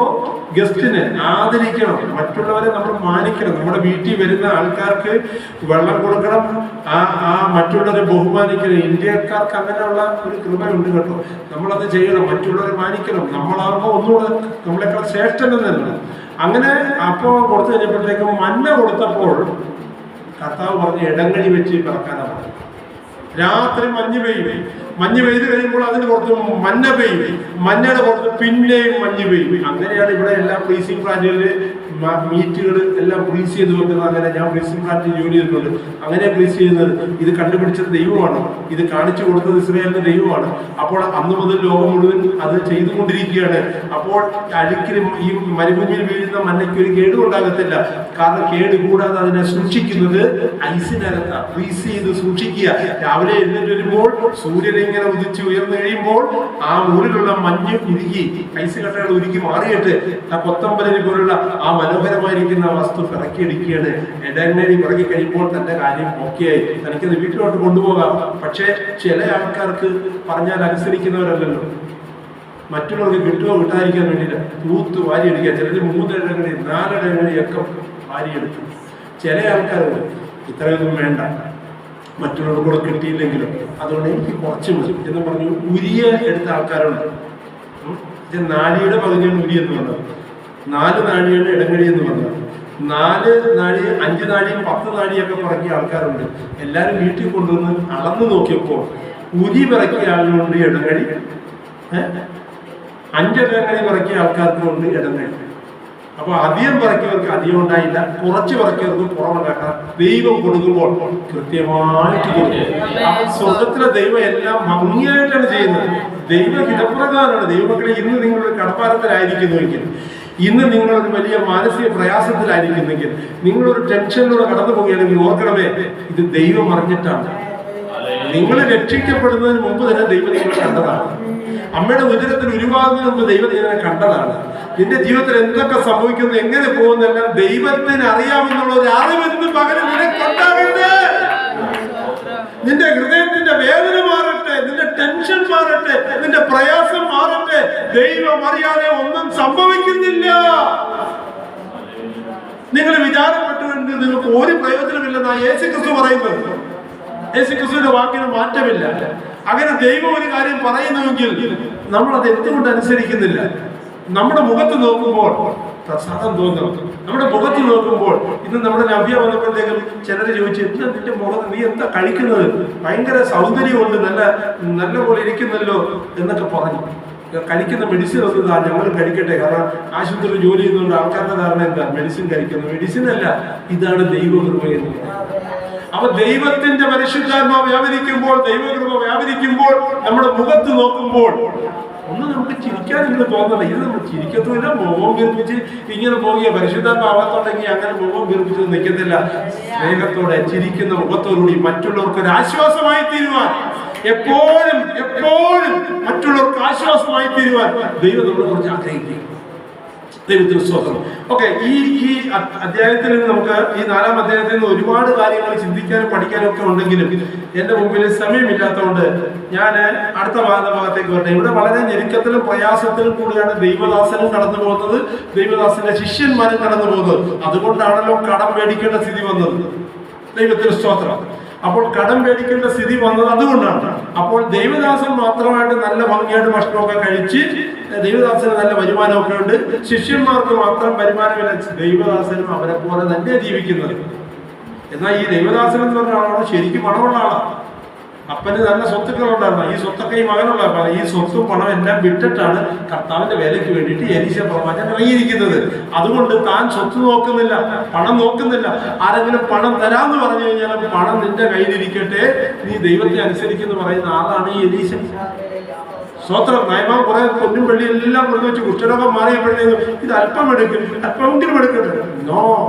S1: ഗസ്റ്റിന് ആദരിക്കണം. മറ്റുള്ളവരെ നമ്മൾ മാനിക്കണം. നമ്മുടെ വീട്ടിൽ വരുന്ന ആൾക്കാർക്ക് വെള്ളം കൊടുക്കണം, ആ മറ്റുള്ളവരെ ബഹുമാനിക്കണം. ഇന്ത്യക്കാർക്ക് അങ്ങനെയുള്ള ഒരു കൃപയുണ്ട് കേട്ടോ. നമ്മളത് ചെയ്യണം, മറ്റുള്ളവരെ മാനിക്കണം. നമ്മളാകുമ്പോൾ ഒന്നുകൂടെ നമ്മളെക്കാൾ ശ്രേഷ്ഠനെന്നല്ല. അങ്ങനെ അപ്പോൾ കൊടുത്തു കഴിഞ്ഞപ്പോഴത്തേക്കും മഞ്ഞ കൊടുത്തപ്പോൾ കർത്താവ് പറഞ്ഞ് ഇടങ്ങഴി വെച്ച് പിറക്കാനാണ്. രാത്രി മഞ്ഞ് പെയ്ത് കഴിയുമ്പോൾ അതിന് പുറത്ത് മഞ്ഞ പെയ്യും, മഞ്ഞയുടെ പുറത്ത് പിന്നെയും മഞ്ഞ് പെയ്യും. അങ്ങനെയാണ് ഇവിടെ എല്ലാ ഫ്രീസിംഗ് പ്ലാന്റുകളിൽ മീറ്റുകൾ എല്ലാം ഫ്രീസ് ചെയ്ത് വെക്കുന്നത്. അങ്ങനെ ഞാൻ ഫ്രീസിംഗ് പ്ലാന്റിൽ ജോലി ചെയ്തിട്ടുണ്ട്. അങ്ങനെ ഫ്രീസ് ചെയ്യുന്നത് ഇത് കണ്ടുപിടിച്ചത് ദൈവമാണ്, ഇത് കാണിച്ചു കൊടുത്തത് ഇസ്രായേലിന്റെ ദൈവമാണ്. അപ്പോൾ അന്ന് മുതൽ ലോകം മുഴുവൻ അത് ചെയ്തുകൊണ്ടിരിക്കുകയാണ്. അപ്പോൾ അഴുക്കിന് ഈ മരുഭൂമിയിൽ വീഴുന്ന മഞ്ഞയ്ക്ക് ഒരു കേടും ഉണ്ടാകത്തില്ല. കാരണം കേട് കൂടാതെ അതിനെ സൂക്ഷിക്കുന്നത് ഐസിനകത്താണ്. ഫ്രീസ് ചെയ്ത് സൂക്ഷിക്കുക. രാവിലെ എഴുന്നേറ്റ് വരുമ്പോൾ സൂര്യനെ ഇങ്ങനെ ഉദിച്ച് ഉയർന്നു കഴിയുമ്പോൾ ആ മുകളിലുള്ള മഞ്ഞ് ഉരുകി, ഐസ് കട്ടകൾ ഉരുക്കി മാറിയിട്ട് ആ കൊത്തമ്പലി പോലുള്ള ആ മനോഹരമായിരിക്കുന്ന വസ്തു പിറക്കിയെടുക്കുകയാണ്. ഇടങ്ങഴി പിറക്കി കഴിയുമ്പോൾ തന്റെ കാര്യം ഓക്കെയായി, തനിക്കത് വീട്ടിലോട്ട് കൊണ്ടുപോകാം. പക്ഷേ ചില ആൾക്കാർക്ക് പറഞ്ഞാൽ അനുസരിക്കുന്നവരല്ലല്ലോ. മറ്റുള്ളവർക്ക് കിട്ടുമോ കിട്ടാതിരിക്കാൻ വേണ്ടിയില്ല തൂത്ത് വാരിയെടുക്കുക. ചിലർ 3 ഇടങ്ങഴി 4 ഇടങ്ങഴിയൊക്കെ വാരിയെടുത്തു. ചില ആൾക്കാരുണ്ട് ഇത്രയൊന്നും വേണ്ട, മറ്റുള്ളവർ കൂടെ കിട്ടിയില്ലെങ്കിലും അതുകൊണ്ട് എനിക്ക് കുറച്ച് മതി എന്ന് പറഞ്ഞു ഉരിയ എടുത്ത ആൾക്കാരുണ്ട്. നാഴിയുടെ പകുതിയാണ് ഉരി എന്ന് പറഞ്ഞത്. 4 നാഴിയാണ് ഇടങ്ങഴി എന്ന് പറഞ്ഞത്. 4 നാഴി 5 നാഴിയും 10 നാഴിയൊക്കെ പിറക്കിയ ആൾക്കാരുണ്ട്. എല്ലാവരും വീട്ടിൽ കൊണ്ടുവന്ന് അളന്നു നോക്കിയപ്പോൾ ഉരി പിറക്കിയ ആളിനുണ്ട് ഇടങ്ങഴി, 5 ഇടങ്ങഴി പിറക്കിയ ആൾക്കാർക്കുണ്ട് ഇടങ്ങഴി. അപ്പൊ അധികം പറക്കിയവർക്ക് അധികം ഉണ്ടായില്ല, കുറച്ച് പറക്കിയവർക്ക് കുറവുണ്ടാക്കാം. ദൈവം കൊടുക്കുമ്പോൾ കൃത്യമായിട്ട് കൊടുക്കും. അപ്പൊ സ്വർഗത്തിലെ ദൈവം എല്ലാം ഭംഗിയായിട്ടാണ് ചെയ്യുന്നത്. ദൈവഹിതപ്രകാരമാണ്. ദൈവമക്കളെ, ഇന്ന് നിങ്ങളൊരു കടപ്പാരത്തിലായിരിക്കുന്നുവെങ്കിൽ, ഇന്ന് നിങ്ങളൊരു വലിയ മാനസിക പ്രയാസത്തിലായിരിക്കുന്നെങ്കിൽ, നിങ്ങളൊരു ടെൻഷനിലൂടെ കടന്നു പോകുകയാണെങ്കിൽ ഓർക്കണമേ, ഇത് ദൈവം അറിഞ്ഞിട്ടാണ്. നിങ്ങൾ രക്ഷിക്കപ്പെടുന്നതിന് മുമ്പ് തന്നെ ദൈവം നിങ്ങളെ കണ്ടതാണ്. അമ്മയുടെ ഉദരത്തിൽ ഉരുവാകുന്നതിന് മുമ്പ് ദൈവം നിങ്ങളെ കണ്ടതാണ്. നിന്റെ ജീവിതത്തിൽ എന്തൊക്കെ സംഭവിക്കുന്നു, എങ്ങനെ പോകുന്നെല്ലാം ദൈവത്തിന് അറിയാമെന്നുള്ള ഒരു അറിവെന്ന് പകരം നിനക്കുണ്ടാകട്ടെ. നിന്റെ ഹൃദയത്തിന്റെ വേദന മാറട്ടെ, നിന്റെ ടെൻഷൻ മാറട്ടെ, നിന്റെ പ്രയാസം മാറട്ടെ. ദൈവം അറിയാതെ ഒന്നും സംഭവിക്കുന്നില്ല. നിങ്ങൾ വിചാരപ്പെട്ടുകൊണ്ട് നിങ്ങൾക്ക് ഒരു പ്രയോജനമില്ലെന്നാണ് യേശുക്രിസ്തു പറയുന്നത്. യേശുക്രിസ്തുവിന്റെ വാക്കിന് മാറ്റമില്ല. അങ്ങനെ ദൈവം ഒരു കാര്യം പറയുന്നുവെങ്കിൽ നമ്മൾ അത് എന്തുകൊണ്ട് അനുസരിക്കുന്നില്ല? നമ്മുടെ മുഖത്ത് നോക്കുമ്പോൾ പ്രസാദം തോന്നും. നമ്മുടെ മുഖത്ത് നോക്കുമ്പോൾ ഇന്ന് നമ്മുടെ നവ്യ വന്നപ്പോഴത്തേക്കും ചിലർ ചോദിച്ചു, എന്താ നിന്റെ മുഖത്ത് നീ എന്താ കഴിക്കുന്നത്, ഭയങ്കര സൗന്ദര്യമുണ്ട്, നല്ല പോലെ ഇരിക്കുന്നല്ലോ എന്നൊക്കെ പറഞ്ഞു. കഴിക്കുന്ന മെഡിസിൻ ഒന്നും ഞങ്ങൾ കഴിക്കട്ടെ, കാരണം ആശുപത്രിയിൽ ജോലി ചെയ്യുന്നതുകൊണ്ട് ആൾക്കാരുടെ ധാരണ എന്താ മെഡിസിൻ കഴിക്കുന്നത്. മെഡിസിൻ അല്ല, ഇതാണ് ദൈവകൃപ എന്ന് പറയുന്നത്. അപ്പൊ ദൈവത്തിന്റെ പരിശുദ്ധാത്മാവ് വ്യാപരിക്കുമ്പോൾ, ദൈവകൃപ വ്യാപരിക്കുമ്പോൾ നമ്മുടെ മുഖത്ത് നോക്കുമ്പോൾ ഒന്ന് നമുക്ക് ചിരിക്കാൻ ഇങ്ങനെ തോന്നണം. ഇത് നമ്മൾ ചിരിക്കത്തുമില്ല, മുഖം വീർപ്പിച്ച് ഇങ്ങനെ പോകുക. പരിശുദ്ധാത്മാവത്തുണ്ടെങ്കിൽ അങ്ങനെ മുഖം വീർപ്പിച്ച് നിൽക്കത്തില്ല. സ്നേഹത്തോടെ ചിരിക്കുന്ന മുഖത്തോടുകൂടി മറ്റുള്ളവർക്ക് ഒരു ആശ്വാസമായി തീരുവാൻ, എപ്പോഴും എപ്പോഴും മറ്റുള്ളവർക്ക് ആശ്വാസമായി തീരുവാൻ ദൈവം നമ്മളെ കുറിച്ച് ആഗ്രഹിക്കും. ദൈവത്തിന് സ്തോത്രം. ഓക്കെ, ഈ അധ്യായത്തിൽ നമുക്ക് ഈ 4-ാം അധ്യായത്തിൽ നിന്ന് ഒരുപാട് കാര്യങ്ങൾ ചിന്തിക്കാനും പഠിക്കാനും ഒക്കെ ഉണ്ടെങ്കിലും എന്റെ മുമ്പിൽ സമയമില്ലാത്തതുകൊണ്ട് ഞാൻ അടുത്ത ഭാഗത്തേക്ക് വരട്ടെ. ഇവിടെ വളരെ ഞെരുക്കത്തിലും പ്രയാസത്തിലും കൂടിയാണ് ദൈവദാസനും കടന്നു പോകുന്നത്, ദൈവദാസന്റെ ശിഷ്യന്മാരും കടന്നു പോകുന്നത്. അതുകൊണ്ടാണല്ലോ കടം മേടിക്കേണ്ട സ്ഥിതി വന്നത്. ദൈവത്തിന് സ്തോത്രം. അപ്പോൾ കടം മേടിക്കേണ്ട സ്ഥിതി വന്നത് അതുകൊണ്ടാണ്. അപ്പോൾ ദൈവദാസൻ മാത്രമായിട്ട് നല്ല ഭംഗിയായിട്ട് ഭക്ഷണമൊക്കെ കഴിച്ച് ദൈവദാസന് നല്ല വരുമാനമൊക്കെ ഉണ്ട്, ശിഷ്യന്മാർക്ക് മാത്രം വരുമാനമില്ല. ദൈവദാസനും അവരെ പോലെ തന്നെ ജീവിക്കുന്നത്. എന്നാൽ ഈ ദൈവദാസൻ എന്ന് പറഞ്ഞ ആളാണ് ശരിക്കും പണമുള്ള ആളാണ്. അപ്പന് നല്ല സ്വത്തുക്കളുണ്ടായിരുന്നു. ഈ സ്വത്തൊക്കെ ഈ മകനുള്ള, ഈ സ്വത്തും പണം എല്ലാം വിട്ടിട്ടാണ് കർത്താവിന്റെ വേലയ്ക്ക് വേണ്ടിയിട്ട് എലീശ പ്രവാചകൻ ഇറങ്ങിയിരിക്കുന്നത്. അതുകൊണ്ട് താൻ സ്വത്ത് നോക്കുന്നില്ല, പണം നോക്കുന്നില്ല. ആരെങ്കിലും പണം തരാമെന്ന് പറഞ്ഞു കഴിഞ്ഞാൽ പണം നിന്റെ കയ്യിലിരിക്കട്ടെ, നീ ദൈവത്തെ അനുസരിക്കുന്നു പറയുന്ന ആളാണ് ഈ എലീശ. സ്വത്രം നയമാൻ കുറെ പൊന്നും വെള്ളി എല്ലാം കൊടുത്തു വെച്ച് കുഷ്ഠരോഗം മാറിയപ്പോഴത്തേക്കും ഇത് അല്പം എടുക്കും, അല്പമെങ്കിലും എടുക്കട്ടെ. നോ,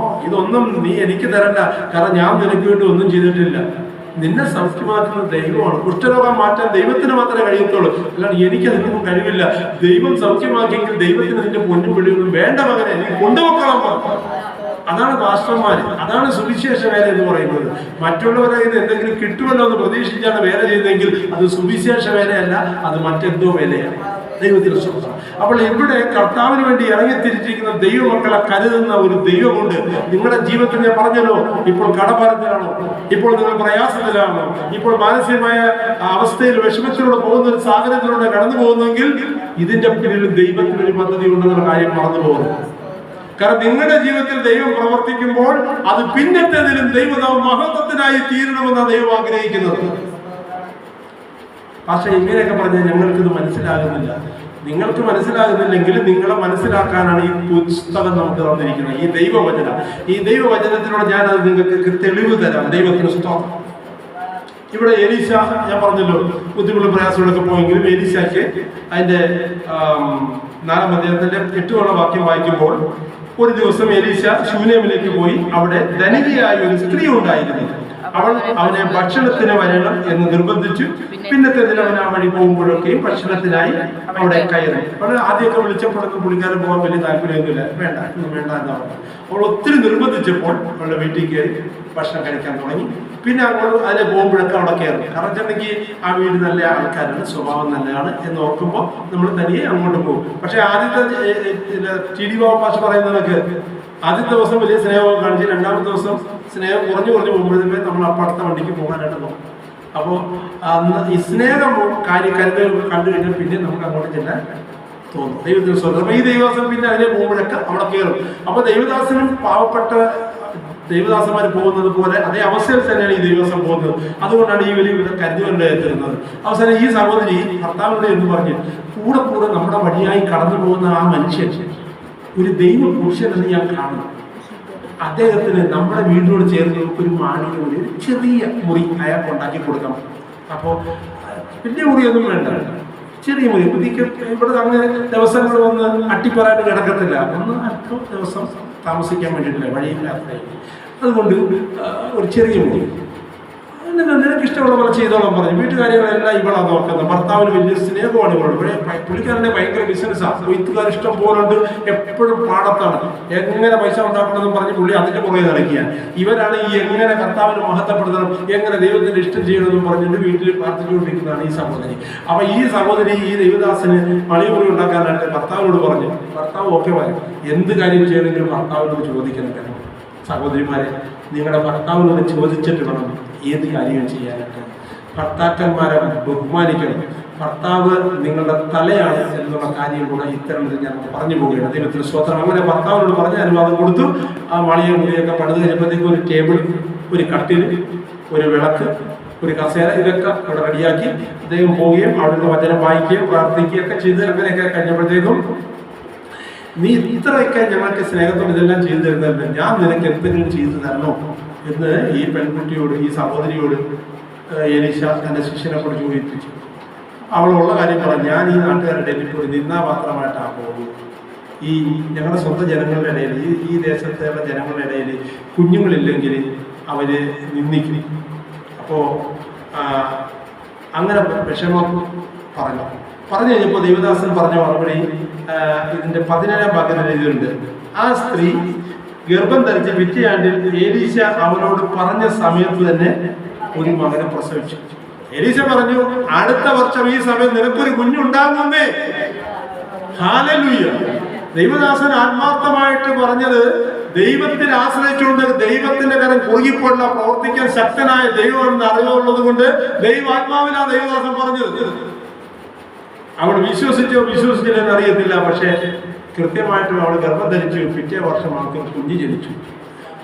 S1: ഇതൊന്നും നീ എനിക്ക് തരണ്ട, കാരണം ഞാൻ നിനക്ക് വേണ്ടി ഒന്നും ചെയ്തിട്ടില്ല. നിന്നെ സൗഖ്യമാക്കുന്ന ദൈവമാണ്. കുഷ്ഠരോഗം മാറ്റാൻ ദൈവത്തിന് മാത്രമേ കഴിയത്തുള്ളൂ, അല്ലാണ്ട് എനിക്ക് അതിനൊന്നും കഴിവില്ല. ദൈവം സൗഖ്യമാക്കിയെങ്കിൽ ദൈവത്തിന് നിന്റെ പൊന്നും വെളിയൊന്നും വേണ്ട മകനെ, നീ കൊണ്ടുപോക്കണം. അതാണ് പാസ്റ്റർമാര്, അതാണ് സുവിശേഷ വേല എന്ന് പറയുന്നത്. മറ്റുള്ളവരെ എന്തെങ്കിലും കിട്ടുമല്ലോ എന്ന് പ്രതീക്ഷിച്ചാണ് വേല ചെയ്തതെങ്കിൽ അത് സുവിശേഷ വേലയല്ല, അത് മറ്റെന്തോ വേലയാണ്. ദൈവത്തിന് സ്തോത്രം. അപ്പോൾ ഇവിടെ കർത്താവിന് വേണ്ടി ഇറങ്ങിത്തിരിച്ചിരിക്കുന്ന ദൈവമക്കളെ കരുതുന്ന ഒരു ദൈവമുണ്ട്. നിങ്ങളുടെ ജീവിതത്തിൽ ഞാൻ പറഞ്ഞല്ലോ, ഇപ്പോൾ കടഭാരത്തിലാണോ, ഇപ്പോൾ നിങ്ങൾ പ്രയാസത്തിലാണോ, ഇപ്പോൾ മാനസികമായ അവസ്ഥയിൽ വിഷമത്തിലൂടെ പോകുന്ന ഒരു സാഹചര്യത്തിലൂടെ കടന്നു പോകുന്നെങ്കിൽ ഇതിന്റെ പിന്നിൽ ദൈവത്തിനൊരു പദ്ധതി ഉണ്ടെന്നുള്ള കാര്യം മറന്നു പോകുന്നു. കാരണം നിങ്ങളുടെ ജീവിതത്തിൽ ദൈവം പ്രവർത്തിക്കുമ്പോൾ അത് പിന്നത്തേതിലും ദൈവനാമ മഹത്വത്തിനായി തീരണമെന്നാണ് ദൈവം ആഗ്രഹിക്കുന്നത്. പക്ഷെ ഇങ്ങനെയൊക്കെ പറഞ്ഞാൽ ഞങ്ങൾക്കിത് മനസ്സിലാകുന്നില്ല. നിങ്ങൾക്ക് മനസ്സിലാകുന്നില്ലെങ്കിൽ നിങ്ങളെ മനസ്സിലാക്കാനാണ് ഈ പുസ്തകം നമുക്ക് തന്നിരിക്കുന്നത്, ഈ ദൈവവചനം. ഈ ദൈവവചനത്തിലൂടെ ഞാനത് നിങ്ങൾക്ക് തെളിവ് തരാം. ദൈവത്തിന് സ്തോത്രം. ഇവിടെ എലീശ, ഞാൻ പറഞ്ഞല്ലോ ബുദ്ധിമുട്ടും പ്രയാസങ്ങളൊക്കെ പോയെങ്കിലും എലീശയ്ക്ക് അതിന്റെ 4-ാം അധ്യായത്തിന്റെ 8 വാക്യം വായിക്കുമ്പോൾ, ഒരു ദിവസം എലീശ ശൂനേമിലേക്ക് പോയി. അവിടെ ധനികയായ ഒരു സ്ത്രീ ഉണ്ടായിരുന്നു. അവൾ അവനെ ഭക്ഷണത്തിന് വരണം എന്ന് നിർബന്ധിച്ചു. പിന്നത്തെ ദിനം അവൻ ആ വഴി പോകുമ്പോഴൊക്കെയും ഭക്ഷണത്തിനായി അവിടെ കയറി. അവൾ ആദ്യമൊക്കെ വിളിച്ചപ്പോഴൊക്കെ പുള്ളിക്കാരൻ പോകാൻ വലിയ താല്പര്യമൊന്നുമില്ല, വേണ്ട എന്ന് പറഞ്ഞു. അവൾ ഒത്തിരി നിർബന്ധിച്ചപ്പോൾ അവളുടെ വീട്ടിൽ കയറി ഭക്ഷണം കഴിക്കാൻ തുടങ്ങി. പിന്നെ അങ്ങോട്ട് അതിലെ പോകുമ്പോഴൊക്കെ അവിടെ കയറി. കാരണം വെച്ചിട്ടുണ്ടെങ്കിൽ ആ വീട് നല്ല ആൾക്കാരാണ്, സ്വഭാവം നല്ലതാണ് എന്ന് ഓർക്കുമ്പോൾ നമ്മൾ തനിയെ അങ്ങോട്ട് പോകും. പക്ഷെ ആദ്യത്തെ ടി.ഡി. ബാബു മാഷ് പറയുന്നതൊക്കെ ആദ്യത്തെ ദിവസം വലിയ സ്നേഹമൊക്കെ കാണിച്ച് 2-ാമത്തെ ദിവസം സ്നേഹം കുറഞ്ഞു പോകുമ്പോഴത്തേക്ക് നമ്മൾ അപ്പുറത്തെ വണ്ടിക്ക് പോകാനായിട്ട് നോക്കും. അപ്പോൾ ഈ സ്നേഹം കരുതൽ കണ്ടു കഴിഞ്ഞാൽ പിന്നെ നമുക്ക് അങ്ങോട്ട് ചെല്ലാൻ തോന്നും. ദൈവത്തിന് സ്വന്തം. അപ്പൊ ഈ ദൈവദാസൻ പിന്നെ അതിനെ പോകുമ്പോഴൊക്കെ അവിടെ കയറും. അപ്പൊ ദൈവദാസനും പാവപ്പെട്ട ദൈവദാസന്മാർ പോകുന്നത് പോലെ അതേ അവസ്ഥയിൽ തന്നെയാണ് ഈ ദൈവദാസൻ പോകുന്നത്. അതുകൊണ്ടാണ് ഈ വലിയ കരുതുകൊണ്ട് എത്തുന്നത്. അവസാനം ഈ സഹോദരി ഭർത്താവിനോട് എന്ന് പറഞ്ഞ് കൂടെ നമ്മുടെ വഴിയായി കടന്നു പോകുന്ന ആ മനുഷ്യൻ ഒരു ദൈവ പുരുഷൻ എന്ന് ഞാൻ കാണുന്നു. അദ്ദേഹത്തിന് നമ്മുടെ വീടിനോട് ചേർന്ന് ഒരു മാളിക ഒരു ചെറിയ മുറി അയാൾക്ക് ഉണ്ടാക്കി കൊടുക്കണം. അപ്പോൾ വലിയ മുറിയൊന്നും വേണ്ട, ചെറിയ മുറി. ഇവിടെ അങ്ങനെ ദിവസങ്ങൾ വന്ന് അട്ടിപ്പറായിട്ട് കിടക്കത്തില്ല, ഒന്ന് അല്പം ദിവസം താമസിക്കാൻ വേണ്ടിയിട്ടില്ല, വഴിയില്ലാത്ത. അതുകൊണ്ട് ഒരു ചെറിയ മുറി നിനക്ക് ഇഷ്ടമുള്ള പോലെ ചെയ്തോളാൻ പറഞ്ഞു. വീട്ടുകാര്യങ്ങളെല്ലാം ഇവളാണ് നോക്കുന്നത്. ഭർത്താവിന് വലിയ സ്നേഹമാണ് ഇവളോട്. പുള്ളിക്കാരൻ്റെ ഭയങ്കര ബിസിനസ്സാണ്, കൊയ്ത്തുകാർ ഇഷ്ടം പോലുണ്ട്, എപ്പോഴും പാടത്താണ്. എങ്ങനെ പൈസ ഉണ്ടാക്കണമെന്ന് പറഞ്ഞ് പുള്ളി അതിൻ്റെ പുറകെ നടക്കുക. ഇവരാണ് ഈ എങ്ങനെ കർത്താവിനെ മഹത്വപ്പെടുത്തണം, എങ്ങനെ ദൈവത്തിന്റെ ഇഷ്ടം ചെയ്യണമെന്നും പറഞ്ഞിട്ട് വീട്ടിൽ പ്രാർത്ഥിച്ചുകൊണ്ടിരിക്കുന്നതാണ് ഈ സഹോദരി. അപ്പൊ ഈ സഹോദരി ഈ ദൈവദാസന് മണിമുറി ഉണ്ടാക്കാനായിട്ട് ഭർത്താവിനോട് പറഞ്ഞു. ഭർത്താവ് ഓക്കെ പറയും, എന്ത് കാര്യം ചെയ്യണമെങ്കിലും ഭർത്താവിനോട് ചോദിക്കണം. സഹോദരിമാരെ, നിങ്ങളുടെ ഭർത്താവിനോട് ചോദിച്ചിട്ട് വേണം ഏത് കാര്യവും ചെയ്യാനായിട്ട്. ഭർത്താക്കന്മാരെ ബഹുമാനിക്കണം. ഭർത്താവ് നിങ്ങളുടെ തലയാണ് എന്നുള്ള കാര്യം കൂടെ ഇത്തരത്തിൽ ഞാൻ പറഞ്ഞു പോവുകയാണ്. ദൈവത്തിന് സ്തോത്രം. അങ്ങനെ ഭർത്താവിനോട് പറഞ്ഞ് അനുവാദം കൊടുത്തു. ആ മാളിക മുറിയൊക്കെ പണിത് കഴിഞ്ഞപ്പോഴത്തേക്കും ഒരു ടേബിൾ, ഒരു കട്ടിൽ, ഒരു വിളക്ക്, ഒരു കസേര, ഇതൊക്കെ അവിടെ റെഡിയാക്കി അദ്ദേഹം പോവുകയും അവിടുന്ന് വചനം വായിക്കുകയും പ്രാർത്ഥിക്കുകയും ഒക്കെ ചെയ്ത് അങ്ങനെയൊക്കെ കഴിഞ്ഞപ്പോഴത്തേക്കും, നീ ഇത്രയൊക്കെ ഞങ്ങൾക്ക് സ്നേഹത്തോട് ഇതെല്ലാം ചെയ്തു തരുന്നുണ്ട്, ഞാൻ നിനക്ക് എന്തെങ്കിലും ചെയ്തു തരണോ എന്ന് ഈ പെൺകുട്ടിയോട്, ഈ സഹോദരിയോട് എലീശ തൻ്റെ ശിഷ്യനെ കൊണ്ട് ചോദിച്ചു. അവളുള്ള കാര്യം പറഞ്ഞു, ഞാൻ ഈ നാട്ടുകാരുടെ ഇടയിൽ ഒരു നിന്നാപാത്രമായിട്ടാണ് പോകുന്നത്. ഈ ഞങ്ങളുടെ സ്വന്തം ജനങ്ങളുടെ ഇടയിൽ, ഈ ദേശത്തുള്ള ജനങ്ങളുടെ ഇടയിൽ കുഞ്ഞുങ്ങളില്ലെങ്കിൽ അവർ നിന്ദിക്കും. അപ്പോൾ അങ്ങനെ വിഷമം പറഞ്ഞു കഴിഞ്ഞപ്പോൾ ദൈവദാസൻ പറഞ്ഞ മറുപടി ഇതിൻ്റെ 17-ാം ഭാഗത്തിൽ എഴുതിയിട്ടുണ്ട്. ആ സ്ത്രീ ഗർഭം ധരിച്ച് പിറ്റേയാണ്ടിൽ എലീശ അവനോട് പറഞ്ഞ സമയത്ത് തന്നെ ഒരു മകനെ പ്രസവിച്ചു. എലീശ പറഞ്ഞു, അടുത്ത വർഷം ഈ സമയം നിനക്കൊരു കുഞ്ഞുണ്ടാകുന്നേ. ഹല്ലേലൂയ. ദൈവദാസൻ ആത്മാർത്ഥമായിട്ട് പറഞ്ഞത് ദൈവത്തിൽ ആശ്രയിച്ചുകൊണ്ട് ദൈവത്തിന്റെ കരം കുറുകിപ്പോഴുള്ള പ്രവർത്തിക്കാൻ ശക്തനായ ദൈവം എന്ന് അറിവുള്ളത് കൊണ്ട് ദൈവാത്മാവിനാ ദൈവദാസൻ പറഞ്ഞത്. അവൾ വിശ്വസിച്ചോ വിശ്വസിച്ചില്ലെന്ന് അറിയത്തില്ല. പക്ഷേ കൃത്യമായിട്ടും അവൾ ഗർഭം ധരിച്ചു. പിറ്റേ വർഷം അവൾക്ക് കുഞ്ഞ് ജനിച്ചു.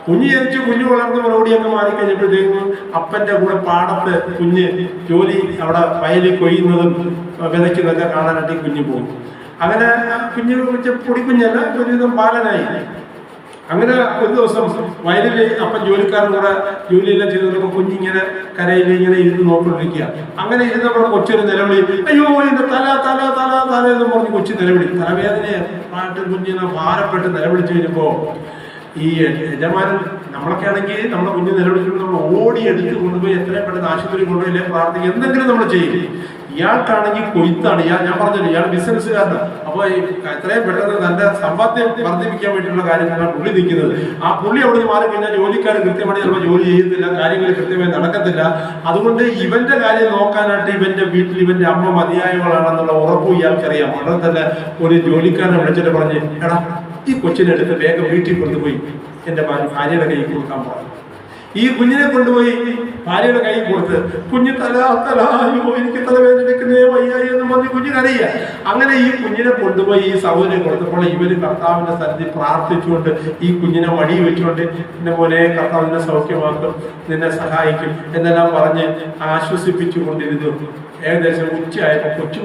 S1: കുഞ്ഞ് വളർന്ന് മറുപടിയൊക്കെ മാറിക്കഴിഞ്ഞപ്പോഴത്തേക്കും അപ്പൻ്റെ കൂടെ പാടത്ത് കുഞ്ഞ് ജോലി അവിടെ വയലിൽ കൊയ്യുന്നതും വിതയ്ക്കുന്നതൊക്കെ കാണാനായിട്ട് കുഞ്ഞ് പോകും. അങ്ങനെ പൊടിക്കുഞ്ഞല്ല, ഒരുവിധം ബാലനായി. അങ്ങനെ ഒരു ദിവസം വയലിൽ അപ്പൻ ജോലിക്കാരൻ കൂടെ ജോലിയെല്ലാം ചെയ്തപ്പോൾ കുഞ്ഞിങ്ങനെ കരയിൽ ഇങ്ങനെ ഇരുന്ന് നോക്കിക്കൊണ്ടിരിക്കുക. അങ്ങനെ ഇരുന്നപ്പോൾ കൊച്ചൊരു നിലവിളി, അയ്യോ എന്റെ തല തല തല തല എന്ന് പറഞ്ഞ് കൊച്ചു നിലവിളി. തലവേദനയായിട്ട് കുഞ്ഞിനെ ഭാരപ്പെട്ട് നിലവിളിച്ചു കഴിഞ്ഞപ്പോൾ ഈ യജമാനൻ, നമ്മളൊക്കെ ആണെങ്കിൽ നമ്മുടെ കുഞ്ഞ് നിലവിളിക്കുമ്പോൾ നമ്മൾ ഓടിയെടുത്ത് കൊണ്ടുപോയി എത്രയും പെട്ടെന്ന് ആശുപത്രി കൊണ്ടുപോയില്ലേ പ്രാർത്ഥിക്കുക, എന്തെങ്കിലും നമ്മൾ ചെയ്യും. ഇയാൾക്കാണെങ്കിൽ കൊയ്ത്താണ്. ഞാൻ പറഞ്ഞല്ലോ, ഇയാൾ ബിസിനസ്സുകാരനാണ്. അപ്പോൾ എത്രയും പെട്ടെന്ന് തന്റെ സമ്പാദ്യം വർദ്ധിപ്പിക്കാൻ വേണ്ടിയിട്ടുള്ള കാര്യങ്ങളാണ് പുള്ളി നിൽക്കുന്നത്. ആ പുള്ളി അവിടെ നിന്ന് മാറിക്കഴിഞ്ഞാൽ ജോലിക്കാർ കൃത്യമായി ചിലപ്പോൾ ജോലി ചെയ്യുന്നില്ല, കാര്യങ്ങൾ കൃത്യമായി നടക്കത്തില്ല. അതുകൊണ്ട് ഇവന്റെ കാര്യം നോക്കാനായിട്ട് ഇവന്റെ വീട്ടിൽ ഇവന്റെ അമ്മ മതിയായവളാണെന്നുള്ള ഉറപ്പും ഇയാൾക്കറിയാം. ഉടനെ തന്നെ ഒരു ജോലിക്കാരനെ വിളിച്ചിട്ട് പറഞ്ഞ്, എടാ ഈ കൊച്ചിനെ എടുത്ത് വേഗം വീട്ടിൽ കൊണ്ടുപോയി എൻ്റെ ഭാര്യയുടെ കയ്യിൽ കൊടുക്കാൻ പറഞ്ഞു. ഈ കുഞ്ഞിനെ കൊണ്ടുപോയി ഭാര്യയുടെ കൈ കൊടുത്ത്, കുഞ്ഞ് തലായോ എനിക്ക് തലവേദനക്കുന്നേ വയ്യായി എന്ന് പറഞ്ഞ് കുഞ്ഞിനറിയ. അങ്ങനെ ഈ കുഞ്ഞിനെ കൊണ്ടുപോയി ഈ സഹോദരൻ കൊടുത്തപ്പോൾ ഇവര് കർത്താവിന്റെ സന്നിധി പ്രാർത്ഥിച്ചുകൊണ്ട് ഈ കുഞ്ഞിനെ വടി വെച്ചുകൊണ്ട്, എന്നെ പോലെ കർത്താവിനെ സൗഖ്യമാക്കും, നിന്നെ സഹായിക്കും എന്നെല്ലാം പറഞ്ഞ് ആശ്വസിപ്പിച്ചു കൊണ്ടിരുന്നു. ഏകദേശം ഉച്ചയായപ്പോൾ കൊച്ചു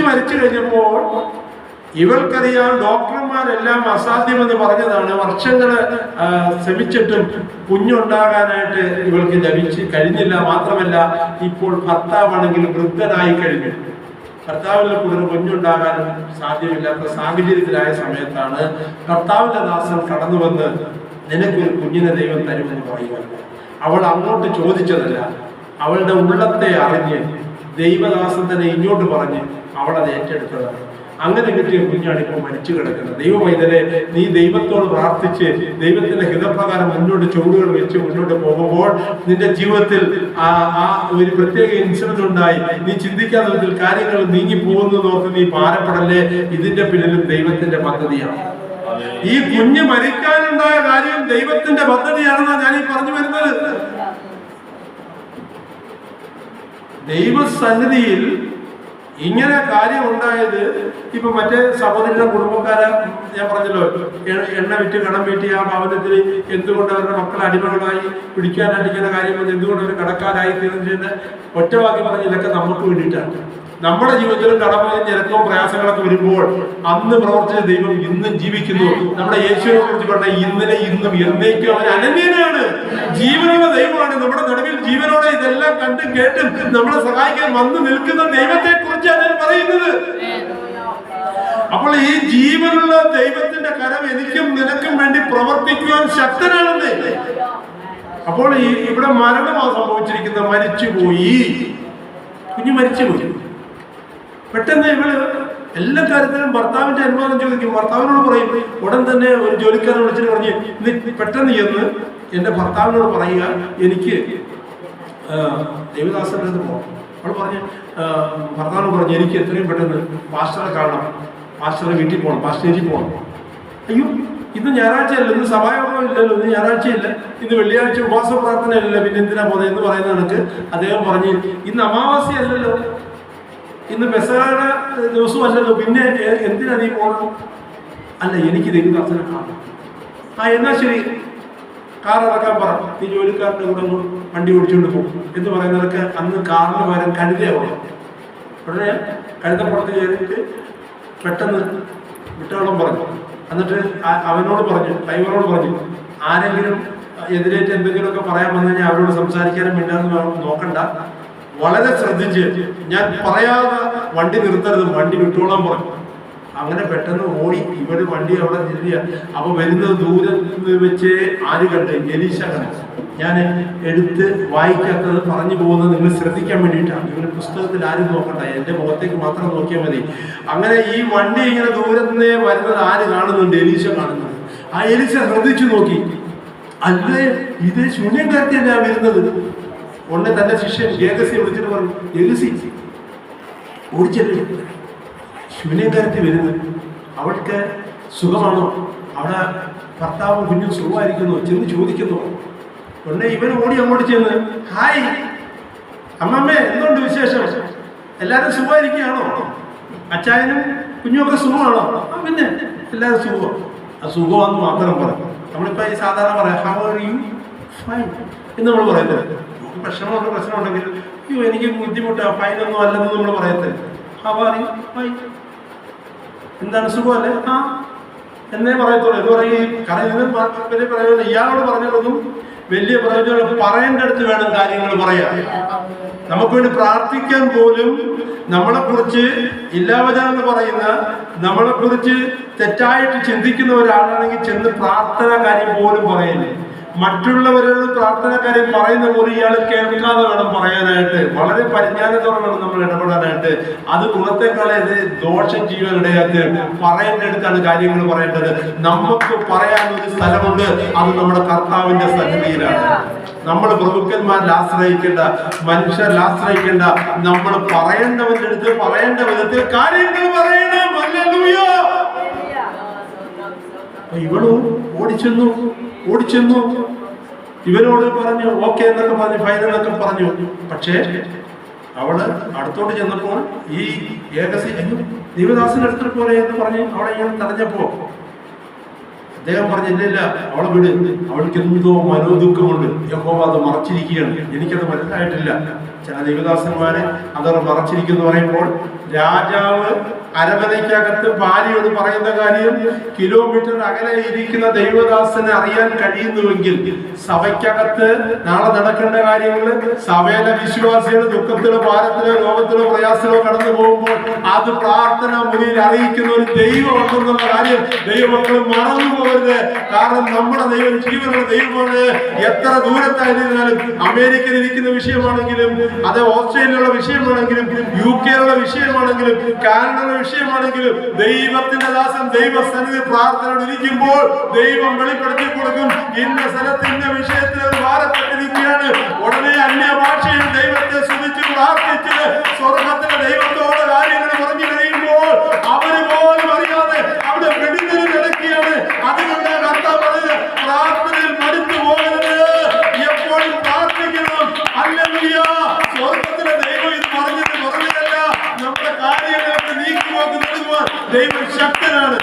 S1: മരിച്ചു കഴിഞ്ഞപ്പോൾ ഇവൾക്കറിയാം ഡോക്ടർമാരെല്ലാം അസാധ്യമെന്ന് പറഞ്ഞതാണ്. വർഷങ്ങൾ ശ്രമിച്ചിട്ടും കുഞ്ഞുണ്ടാകാനായിട്ട് ഇവൾക്ക് കഴിഞ്ഞില്ല. മാത്രമല്ല, ഇപ്പോൾ ഭർത്താവാണെങ്കിൽ വൃദ്ധനായി കഴിഞ്ഞു. ഭർത്താവിനെ കൂടുതൽ കുഞ്ഞുണ്ടാകാനും സാധ്യമില്ലാത്ത സാഹചര്യത്തിലായ സമയത്താണ് കർത്താവിന്റെ ദാസൻ കടന്നു വന്ന് നിനക്കൊരു കുഞ്ഞിനെ ദൈവം തരുമെന്ന് പറയുക. അവൾ അങ്ങോട്ട് ചോദിച്ചതല്ല, അവളുടെ ഉള്ളത്തെ അറിഞ്ഞ് ദൈവദാസൻ തന്നെ ഇങ്ങോട്ട് പറഞ്ഞ് അവളത് ഏറ്റെടുത്തതാണ്. അങ്ങനെ കിട്ടിയ കുഞ്ഞാണ് ഇപ്പോൾ മരിച്ചു കിടക്കുന്നത്. ദൈവമൈതലെ, നീ ദൈവത്തോട് പ്രാർത്ഥിച്ച് ദൈവത്തിന്റെ ഹിതപ്രകാരം മുന്നോട്ട് ചുവടുകൾ വെച്ച് മുന്നോട്ട് പോകുമ്പോൾ നിന്റെ ജീവിതത്തിൽ ആ ഒരു പ്രത്യേക ഇൻസിഡന്റ് ഉണ്ടായി. നീ ചിന്തിക്കാതെ വിധത്തിൽ കാര്യങ്ങൾ നീങ്ങി പോകുന്നതോർത്ത് നീ ഭാരപ്പെടല്ലേ. ഇതിന്റെ പിന്നിലും ദൈവത്തിന്റെ പദ്ധതിയാണ്. ഈ കുഞ്ഞ് മരിക്കാനുണ്ടായ കാര്യം ദൈവത്തിന്റെ പദ്ധതിയാണെന്നാണ് ഞാൻ ഈ പറഞ്ഞു വരുന്നത്. ദൈവസന്നിധിയിൽ ഇങ്ങനെ കാര്യം ഉണ്ടായത്, ഇപ്പൊ മറ്റേ സഹോദരിയുടെ കുടുംബക്കാരെ ഞാൻ പറഞ്ഞല്ലോ, എണ്ണ വിറ്റ് കടം വീട്ടി ആ ഭവനത്തിൽ എന്തുകൊണ്ട് അവരുടെ മക്കളെ അടിമകളായി പിടിക്കാനടിക്കുന്ന കാര്യം എന്തുകൊണ്ട് അവർ കടക്കാരായി തീർന്നിട്ട് ഒറ്റവാക്കി പറഞ്ഞ് ഇതൊക്കെ നമുക്ക് വേണ്ടിയിട്ടാണ്. നമ്മുടെ ജീവിതത്തിലും കടമയും ഞെരുക്കവും പ്രയാസങ്ങളൊക്കെ വരുമ്പോൾ അന്ന് പ്രവർത്തിച്ച ദൈവം ഇന്നും ജീവിക്കുന്നു. നമ്മുടെ യേശുവിനെ കുറിച്ച് പറഞ്ഞ ഇന്നലെ ഇന്നും എന്നേക്കും അവൻ അനന്യനാണ്, ജീവനുള്ള ദൈവമാണ്. നമ്മുടെ നടുവിൽ ജീവനോടെ ഇതെല്ലാം കണ്ടും കേട്ടും നമ്മളെ സഹായിക്കാൻ വന്നു നിൽക്കുന്ന ദൈവത്തെ കുറിച്ചാണ് ഞാൻ പറയുന്നത്. അപ്പോൾ ഈ ജീവനുള്ള ദൈവത്തിന്റെ കരം എനിക്കും നിനക്കും വേണ്ടി പ്രവർത്തിക്കുവാൻ ശക്തനാണെന്ന്. അപ്പോൾ ഇവിടെ മരണമാണ് സംഭവിച്ചിരിക്കുന്നത്, മരിച്ചുപോയി, കുഞ്ഞ് മരിച്ചുപോയി. പെട്ടെന്ന് ഇവള് എല്ലാ കാര്യത്തിലും ഭർത്താവിന്റെ അനുവാദം ചോദിക്കും. ഭർത്താവിനോട് പറയും. ഉടൻ തന്നെ ഒരു ജോലിക്കാരനെ വിളിച്ചിട്ട് പറഞ്ഞ് പെട്ടെന്ന് ചെന്ന് എന്റെ ഭർത്താവിനോട് പറയുക, എനിക്ക് ദേവദാസന്റെ അടുത്ത് പോകാം. അവൾ പറഞ്ഞ് ഭർത്താവിനോട് പറഞ്ഞു, എനിക്ക് എത്രയും പെട്ടെന്ന് പാസ്റ്ററെ കാണണം, പാസ്റ്ററെ വീട്ടിൽ പോകണം, പാസ്റ്റേജിൽ പോകണം. അയ്യോ, ഇന്ന് ഞായറാഴ്ചയല്ല, ഇന്ന് സഭായോഗം ഇല്ലല്ലോ, ഇന്ന് ഞായറാഴ്ചയില്ല, ഇന്ന് വെള്ളിയാഴ്ച ഉപവാസ പ്രാർത്ഥനയല്ല, പിന്നെ എന്തിനാ പോകുന്നത് എന്ന് പറയുന്ന കണക്ക് അദ്ദേഹം പറഞ്ഞ്, ഇന്ന് അമാവാസ്യയല്ലല്ലോ, ഇന്ന് പെസഹയുടെ ദിവസവും അല്ലല്ലോ, പിന്നെ എന്തിനാ നീ പോകണം? അല്ല, എനിക്ക് ദൈവദാസനെ കാണണം. എന്നാ ശരി, കാർ ഇറക്കാൻ പറ, നീ ജോലിക്കാരൻ്റെ കൂടെ ഒന്ന് വണ്ടി ഓടിച്ചുകൊണ്ട് പോകും എന്ന് പറയുന്നതൊക്കെ അന്ന് കാറിന് പകരം കഴുതയാവും. ഉടനെ കഴുതപ്പുറത്ത് കയറിയിട്ട് പെട്ടെന്ന് വിട്ടോളം പറഞ്ഞു. എന്നിട്ട് അവനോട് പറഞ്ഞു, ഡ്രൈവറോട് പറഞ്ഞു, ആരെങ്കിലും എതിരേറ്റ് എന്തെങ്കിലുമൊക്കെ പറയാൻ വന്നു കഴിഞ്ഞാൽ അവരോട് സംസാരിക്കാനും വേണ്ടെന്ന് നോക്കണ്ട, വളരെ ശ്രദ്ധിച്ച് ഞാൻ പറയാതെ വണ്ടി നിർത്തരുത്, വണ്ടി വിട്ടോളാൻ പറഞ്ഞു. അങ്ങനെ പെട്ടെന്ന് ഓടി. ഇവര് വണ്ടി അവിടെ ചെല്ലുക. അപ്പൊ വരുന്നത് ദൂരെ വെച്ച് ആര് കണ്ട്? എലീശ കണ്ട്. ഞാൻ എടുത്ത് വായിക്കാത്തത് പറഞ്ഞു പോകുന്നത് നിങ്ങൾ ശ്രദ്ധിക്കാൻ വേണ്ടിയിട്ടാണ്. നിങ്ങളുടെ പുസ്തകത്തിൽ ആരും നോക്കണ്ട, എൻ്റെ മുഖത്തേക്ക് മാത്രം നോക്കിയാൽ മതി. അങ്ങനെ ഈ വണ്ടി ഇങ്ങനെ ദൂരെ നിന്ന് വരുന്നത് ആര് കാണുന്നുണ്ട്? എലീശ കാണുന്നുണ്ട്. ആ എലീശ ശ്രദ്ധിച്ചു നോക്കി. അല്ലേ, ഇത് ശൂന്യക്കാരത്തിയല്ല വരുന്നത്. ഉടനെ തന്റെ ശിഷ്യൻ ഗേഹസി വിളിച്ചിട്ട് പറഞ്ഞു, എലിസി ഓടിച്ചല്ലേ, ശൂന്യക്കാരത്തി വരുന്നത്, അവൾക്ക് സുഖമാണോ? അവിടെ ഭർത്താവും കുഞ്ഞും സുഖമായിരിക്കുന്നു, ചെന്ന് ചോദിക്കുന്നു. ഉടനെ ഇവൻ ഓടി അങ്ങോട്ട് ചെന്ന്, ഹായ് അമ്മമ്മേ, എന്തുകൊണ്ട് വിശേഷം? എല്ലാവരും സുഖമായിരിക്കുകയാണോ? അച്ചായനും കുഞ്ഞുമൊക്കെ സുഖമാണോ? പിന്നെ എല്ലാവരും സുഖം. ആ സുഖമാണെന്ന് മാത്രം പറഞ്ഞു. നമ്മളിപ്പോൾ ഈ സാധാരണ പറയാം, ഹൗ ആർ യു? ഫൈൻ എന്ന് നമ്മൾ പറയുന്നത്. പ്രശ്നമുണ്ടെങ്കിൽ അയ്യോ എനിക്ക് ബുദ്ധിമുട്ടാണ്, ഫൈനൊന്നും അല്ലെന്ന് നമ്മൾ പറയത്തില്ല. How are you? ഫൈൻ. എന്താണ്, സുഖമല്ലേ? ആ എന്നേ പറയത്തുള്ളൂ. എന്ന് പറയും. കാരണം ഇത് വലിയ പ്രയോജനം, ഇയാളോട് പറഞ്ഞതൊന്നും വലിയ പ്രയോജനം പറയേണ്ട അടുത്ത് വേണം കാര്യങ്ങൾ പറയാൻ. നമുക്ക് വേണ്ടി പ്രാർത്ഥിക്കാൻ പോലും നമ്മളെക്കുറിച്ച് ഇല്ലാവചനം എന്ന് പറയുന്ന, നമ്മളെക്കുറിച്ച് തെറ്റായിട്ട് ചിന്തിക്കുന്ന ഒരാളാണെങ്കിൽ ചെന്ന് പ്രാർത്ഥന കാര്യം പോലും പറയില്ലേ. മറ്റുള്ളവരോട് പ്രാർത്ഥന കാര്യം പറയുന്ന പോലെ ഇയാൾ കേൾക്കാതെ വേണം പറയാനായിട്ട്. വളരെ പരിജ്ഞാനത്തോടെ വേണം നമ്മൾ ഇടപെടാനായിട്ട്. അത് ഗുണത്തെക്കാളെ ഇത് ദോഷം ജീവനിടയാത്ത് പറയേണ്ട അടുത്താണ് കാര്യങ്ങൾ പറയേണ്ടത്. നമുക്ക് പറയാനൊരു സ്ഥലമുണ്ട്, അത് നമ്മുടെ കർത്താവിന്റെ സന്നിധിയിലാണ്. നമ്മൾ പ്രഭുക്കന്മാരിൽ ആശ്രയിക്കേണ്ട, മനുഷ്യരിൽ ആശ്രയിക്കേണ്ട, നമ്മൾ പറയേണ്ടവന്റെ അടുത്ത് പറയേണ്ട വിധത്തിൽ കാര്യങ്ങൾ പറയണം. ഹല്ലേലൂയ. ഇവളും ഓടിച്ചെന്നു ഇവനോട് പറഞ്ഞു, ഓക്കെ എന്നൊക്കെ പറഞ്ഞു, ഫൈനലൊക്കെ പറഞ്ഞു. പക്ഷേ അവള് അടുത്തോട്ട് ചെന്നപ്പോൾ ഈ ഏകസി ദൈവദാസന്റെ അടുത്ത് പോലെ എന്ന് പറഞ്ഞ് അവളെ ഇങ്ങനെ തടഞ്ഞപ്പോ അദ്ദേഹം പറഞ്ഞില്ല, അവളെ വിട്, അവൾക്ക് എന്തോ മനോദുഃഖമുണ്ട്, യഹോവ അത് മറച്ചിരിക്കുകയാണ്. എനിക്കത് മനസ്സിലായിട്ടില്ല. ചില ദൈവദാസന്മാരെ അതവർ മറച്ചിരിക്കുന്നു പറയുമ്പോൾ, രാജാവ് അരമനയ്ക്കകത്ത് ഭാര്യയോട് പറയുന്ന കാര്യം കിലോമീറ്റർ അകലെ ഇരിക്കുന്ന ദൈവദാസന് അറിയാൻ കഴിയുന്നുവെങ്കിൽ, സഭയ്ക്കകത്ത് നാളെ നടക്കേണ്ട കാര്യങ്ങൾ സഭയിലെ വിശ്വാസികൾ ദുഃഖത്തിലോ ഭാരത്തിലോ രോഗത്തിലോ പ്രയാസത്തിലോ കടന്നു പോകുമ്പോൾ അത് പ്രാർത്ഥന മുന്നിൽ അറിയിക്കുന്ന ഒരു ദൈവം ഉണ്ടെന്നുള്ള കാര്യം ദൈവമക്കൾ മറന്നു പോകരുത്. കാരണം നമ്മുടെ ദൈവം ജീവനുള്ള ദൈവമാണ്. എത്ര ദൂരത്തായിരുന്നാലും, അമേരിക്കയിൽ ഇരിക്കുന്ന വിഷയമാണെങ്കിലും, അത് ഓസ്ട്രേലിയയിലുള്ള വിഷയമാണെങ്കിലും, UK-യിലുള്ള വിഷയമാണെങ്കിലും, കാനഡയിലുള്ള വിഷയമാണെങ്കിലും, ദൈവത്തിന്റെ ദാസൻ ദൈവസന്നിധി പ്രാർത്ഥനയോട് ഇരിക്കുമ്പോൾ ദൈവം വെളിപ്പെടുത്തി കൊടുക്കും. ഇന്ന സ്ഥലത്ത് ഇന്ന വിഷയത്തിൽ ഒരു ഭാരപ്പെട്ടിരിക്കുകയാണ്. ഉടനെ അന്യഭാഷയിൽ ദൈവത്തെ സ്തുതിച്ച് പ്രാർത്ഥിച്ച് സ്വർഗത്തിലെ ദൈവത്തോട് കാര്യങ്ങൾ പറഞ്ഞു കഴിയുമ്പോൾ അവര് പോലും അറിയാതെ അവിടെ വെടിഞ്ഞു കിടക്കുകയാണ്. അതുകൊണ്ട് കർത്താവ് പറഞ്ഞത്, പ്രാർത്ഥനയിൽ മടുത്തു പോകരുത്, എപ്പോഴും പ്രാർത്ഥിക്കണം. ഹല്ലേലൂയ. സ്വർഗത്തിലെ ദൈവം ഇത് പറഞ്ഞതല്ല, നമ്മുടെ കാര്യങ്ങൾക്ക് നീക്കിവെക്കുന്നതുവാൻ ദൈവം ശക്തനാണ്.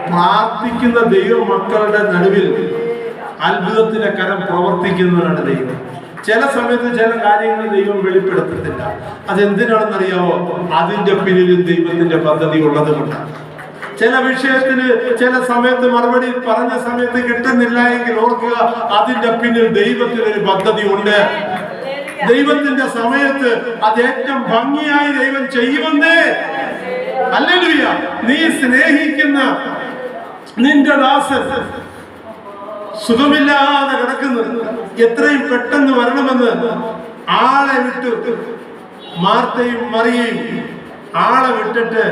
S1: പ്രാർത്ഥിക്കുന്ന ദൈവ മക്കളുടെ നടുവിൽ അത്ഭുതത്തിന്റെ കരം പ്രവർത്തിക്കുന്നവനാണ് ദൈവം. ചില സമയത്ത് ചില കാര്യങ്ങൾ ദൈവം വെളിപ്പെടുത്തത്തില്ല. അതെന്തിനാണെന്നറിയാവോ? അതിന്റെ പിന്നിലും ദൈവത്തിന്റെ പദ്ധതി ഉള്ളത് കൊണ്ടാണ്. ചില വിഷയത്തിന് ചില സമയത്ത് മറുപടി പറഞ്ഞ സമയത്ത് കിട്ടുന്നില്ല എങ്കിൽ ഓർക്കുക, അതിന്റെ പിന്നിൽ ദൈവത്തിനൊരു പദ്ധതി ഉണ്ട്. ദൈവത്തിന്റെ സമയത്ത് അത് ഏറ്റവും ഭംഗിയായി ദൈവം ചെയ്യുമെന്നേ. ഹല്ലേലൂയ. നീ സ്നേഹിക്കുന്ന നിന്റെ ദാസൻ സുഖമില്ലാതെ കിടക്കുന്നത്, എത്രയും പെട്ടെന്ന് വരണമെന്ന് ആളെ വിട്ടു. മാർത്തയും മറിയയും ആളെ വിട്ടിട്ട്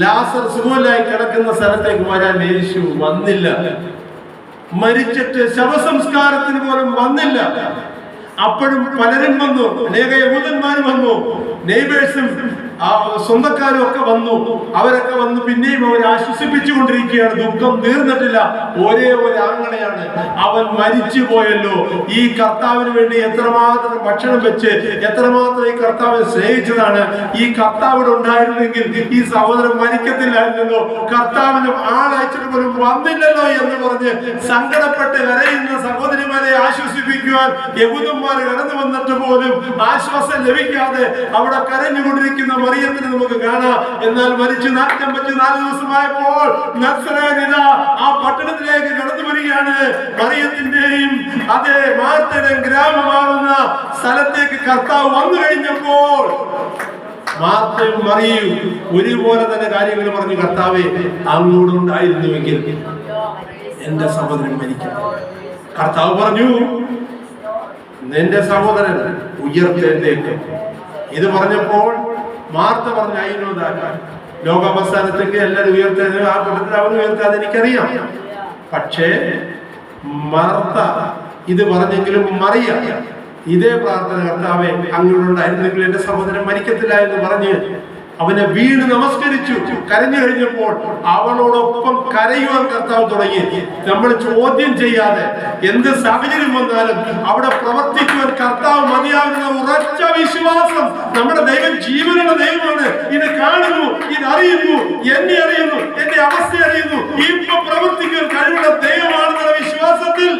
S1: ലാസർ സുഖമില്ലായി കിടക്കുന്ന സ്ഥലത്തേക്ക് വരാൻ യേശു വന്നില്ല. മരിച്ചിട്ട് ശവസംസ്കാരത്തിന് പോലും വന്നില്ല. അപ്പോഴും പലരും വന്നു, അനേക യഹൂദന്മാർ വന്നു, നെയ്ബേഴ്സും സ്വന്തക്കാരും ഒക്കെ വന്നു. അവരൊക്കെ വന്ന് പിന്നെയും അവരെ ആശ്വസിപ്പിച്ചുകൊണ്ടിരിക്കുകയാണ്. ദുഃഖം തീർന്നിട്ടില്ല. ഒരേ ഒരു ആങ്ങളെയാണ്, അവൻ മരിച്ചു പോയല്ലോ. ഈ കർത്താവിന് വേണ്ടി എത്രമാത്രം ഭക്ഷണം വെച്ച് എത്രമാത്രം ഈ കർത്താവിനെ സ്നേഹിച്ചതാണ്. ഈ കർത്താവിന് ഉണ്ടായിരുന്നെങ്കിൽ ഈ സഹോദരൻ മരിക്കത്തില്ലായിരുന്നല്ലോ. കർത്താവിന് ആളയച്ചിട്ട് പോലും വന്നില്ലല്ലോ എന്ന് പറഞ്ഞ് സങ്കടപ്പെട്ട് കരയുന്ന സഹോദരിമാരെ ആശ്വസിപ്പിക്കുവാൻ യഹൂദന്മാർ കടന്നു വന്നിട്ട് പോലും ആശ്വാസം ലഭിക്കാതെ അവിടെ കരഞ്ഞുകൊണ്ടിരിക്കുന്ന മറിയത്തിന് നമുക്ക് കാണാം. എന്നാൽ മരിച്ചു 4 ദിവസമായപ്പോൾ നസ്രയനിത ആ പട്ടണത്തിലേക്ക് കടന്നു വരികയാണ്. മറിയത്തിന്റെയും അതേ മാർത്തയുടെയും ഗ്രാമമാകുന്ന സ്ഥലത്തേക്ക് കർത്താവ് വന്നു കഴിഞ്ഞപ്പോൾ മാർത്തയും മറിയയും ഒരുപോലെ തന്നെ കാര്യങ്ങൾ പറഞ്ഞു, കർത്താവേ അങ്ങോട്ട് ഉണ്ടായിരുന്നുവെങ്കിൽ എന്റെ സഹോദരൻ മരിക്കും. കർത്താവ് പറഞ്ഞു, നിന്റെ സഹോദരൻ ഉയർത്തെഴുന്നേൽക്കും. ഇത് പറഞ്ഞപ്പോൾ മാർത്ത പറഞ്ഞു, അയിനോദാക്കാൻ ലോകാവസാനത്തേക്ക് എല്ലാവരും ഉയർത്തെഴുന്നേൽക്കും. ആ കൂട്ടത്തിൽ അവൻ ഉയർത്താതെ എനിക്കറിയാം. പക്ഷേ മാർത്ത ഇത് പറഞ്ഞെങ്കിലും മറിയ ഇതേ പ്രാർത്ഥന, കർത്താവേ അങ്ങോട്ടുണ്ടായിരുന്നെങ്കിൽ എന്റെ സഹോദരൻ മരിക്കത്തില്ല എന്ന് പറഞ്ഞ് അവനെ വീണ് നമസ്കരിച്ചു. കരഞ്ഞു കഴിഞ്ഞപ്പോൾ അവളോടൊപ്പം കരയുവാൻ കർത്താവ് തുടങ്ങി. നമ്മൾ ചോദ്യം ചെയ്യാതെ എന്ത് സാഹചര്യം വന്നാലും അവിടെ പ്രവർത്തിക്കുവാൻ കർത്താവ് മതിയാകുന്ന ഉറച്ച വിശ്വാസം. നമ്മുടെ ദൈവം ജീവനുള്ള ദൈവമാണ്. ഇത് കാണുന്നു, ഇത് അറിയുന്നു, എന്നെ അറിയുന്നു, എന്റെ അവസ്ഥ അറിയുന്നു. ഇപ്പൊ പ്രവർത്തിക്കുവാൻ കഴിവുള്ള ദൈവമാണെന്നുള്ള വിശ്വാസത്തിൽ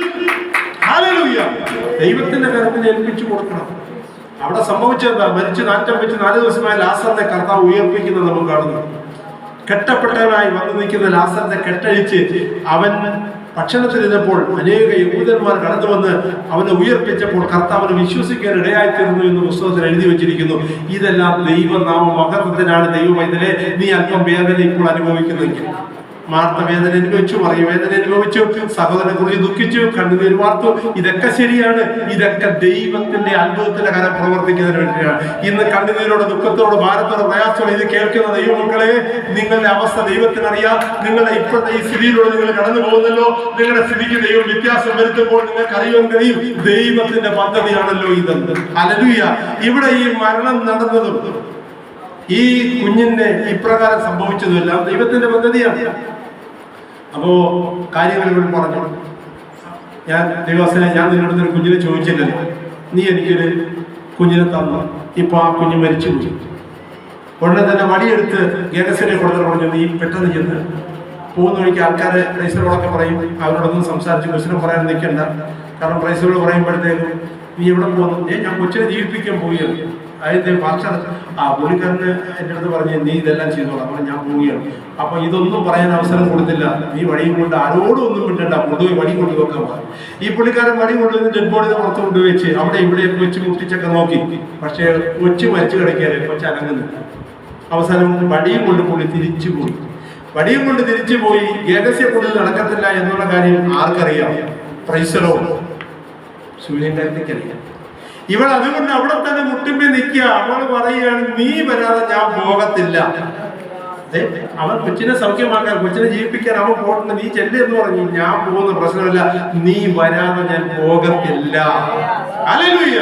S1: ഹല്ലേലൂയ ദൈവത്തിന്റെ കരത്തിൽ ഏൽപ്പിച്ചു കൊടുക്കണം. അവിടെ സംഭവിച്ചെന്താ? മരിച്ച് നാറ്റം വെച്ച് 4 ദിവസമായ ലാസറിനെ കർത്താവ് ഉയർപ്പിക്കുന്നത് നമുക്ക് കാണുന്നു. കെട്ടപ്പെട്ടവനായി വന്നു നിൽക്കുന്ന ലാസറിനെ കെട്ടഴിച്ച് അവൻ ഭക്ഷണത്തിലിരുന്നപ്പോൾ അനേക യഹൂദന്മാർ കടന്നു വന്ന് അവനെ ഉയർപ്പിച്ചപ്പോൾ കർത്താവിനെ വിശ്വസിക്കാൻ ഇടയായിത്തീർന്നു എന്ന് പുസ്തകത്തിൽ എഴുതി വെച്ചിരിക്കുന്നു. ഇതെല്ലാം ദൈവനാമ മഹത്വത്തിനാണ്. ദൈവമൈതലേ, നീ അല്പം വേദന ഇപ്പോൾ അനുഭവിക്കുന്നെങ്കിൽ, മാർത്ത വേദന അനുഭവിച്ചു, മറിയ വേദന അനുഭവിച്ചു, സഹോദരനെ കുറിച്ച് ദുഃഖിച്ചു, കണ്ണുനീർ വാർത്തു. ഇതൊക്കെ ശരിയാണ്. ഇതൊക്കെ ദൈവത്തിന്റെ അത്ഭുതത്തിന്റെ കരം പ്രവർത്തിക്കുന്നതിന് വേണ്ടിയാണ്. ഇന്ന് കണ്ണുനീരോട്, ദുഃഖത്തോട്, ഭാരത്തോട്, പ്രയാസത്തോടെ ഇത് കേൾക്കുന്ന ദൈവമക്കളെ, നിങ്ങളുടെ അവസ്ഥ ദൈവത്തിനറിയാം. നിങ്ങളുടെ ഇപ്പോഴത്തെ ഈ സ്ഥിതിയിലൂടെ നിങ്ങൾ കടന്നു പോകുന്നല്ലോ. നിങ്ങളുടെ സ്ഥിതിക്ക് ദൈവം വ്യത്യാസം വരുത്തുമ്പോൾ നിങ്ങൾക്ക് അറിയാൻ കഴിയും, ദൈവത്തിന്റെ പദ്ധതിയാണല്ലോ ഇതെന്ന്. ഹല്ലേലൂയ. ഇവിടെ ഈ മരണം നടന്നതും ഈ കുഞ്ഞിന്റെ ഇപ്രകാരം സംഭവിച്ചതുമെല്ലാം ദൈവത്തിന്റെ പദ്ധതിയാണ്. അപ്പോ കാര്യങ്ങൾ ഇവിടെ പറഞ്ഞു. ഞാൻ ദൈവസനെ, ഞാൻ നിന്നോട് ഒരു കുഞ്ഞിനെ ചോദിച്ചില്ലല്ലോ, നീ എനിക്കൊരു കുഞ്ഞിനെ തന്നു, ഇപ്പൊ ആ കുഞ്ഞ് മരിച്ചുപോയി. ഉടനെ തന്നെ വടിയെടുത്ത് ഗേഗസിനെ കൊടുത്തിട്ട് പറഞ്ഞു, നീ പെട്ടെന്ന് ചെന്ന് പോകുന്ന വഴിക്ക് ആൾക്കാരെ പ്രൈസറോടൊക്കെ പറയും, അവരോടൊന്നും സംസാരിച്ച് ക്വസ്റ്റിനെ പറയാൻ നിൽക്കണ്ട. കാരണം പ്രൈസറോട് പറയുമ്പോഴത്തേക്കും നീ എവിടെ പോകുന്നു? ഞാൻ കൊച്ചിനെ ജീവിപ്പിക്കാൻ പോവുകയാണ്. അതിന്റെ ഭാഷ പുള്ളിക്കാരന് എൻ്റെ അടുത്ത് പറഞ്ഞ്, നീ ഇതെല്ലാം ചെയ്തോളാം. അപ്പോൾ ഞാൻ പോവുകയാണ്. അപ്പൊ ഇതൊന്നും പറയാൻ അവസരം കൊടുത്തില്ല. നീ വടിയും കൊണ്ട് ആരോടും ഒന്നും വിട്ടണ്ട, കൊണ്ടുപോയി വടി കൊണ്ടുവെക്കാൻ പറഞ്ഞു. ഈ പുള്ളിക്കാരൻ വടി കൊണ്ടുവന്ന് ഡെഡ് ബോഡിനെ പുറത്ത് കൊണ്ടുവച്ച് അവിടെ ഇവിടെയൊക്കെ വെച്ച് മുട്ടിച്ചൊക്കെ നോക്കി. പക്ഷേ കൊച്ചു മരിച്ചു കിടക്കിയാലേ കൊച്ചു അനങ്ങുന്നില്ല. അവസാനം വടിയും കൊണ്ട് പുള്ളി തിരിച്ചു പോയി. വടിയും കൊണ്ട് തിരിച്ചു പോയി. ഗേഗസ്യെ കൊണ്ട് നടക്കത്തില്ല എന്നുള്ള കാര്യം ആർക്കറിയാം? പ്രൈസലോ സൂര്യകാരത്തേക്കറിയാം. ഇവൾ അതുകൊണ്ട് അവിടെ തന്നെ മുട്ടുമ്പേ നിൽക്കുക. അവൾ പറയുകയാണ്, നീ വരാതെ ഞാൻ പോകത്തില്ല. അവൻ കൊച്ചിനെ സൗഖ്യമാക്കാൻ, കൊച്ചിനെ ജീവിപ്പിക്കാൻ അവൻ പോകണ്ട, നീ ചെല്ല് എന്ന് പറഞ്ഞു. ഞാൻ പോകുന്ന പ്രശ്നമില്ല, നീ വരാതെ ഞാൻ പോകത്തില്ല. ഹല്ലേലൂയ.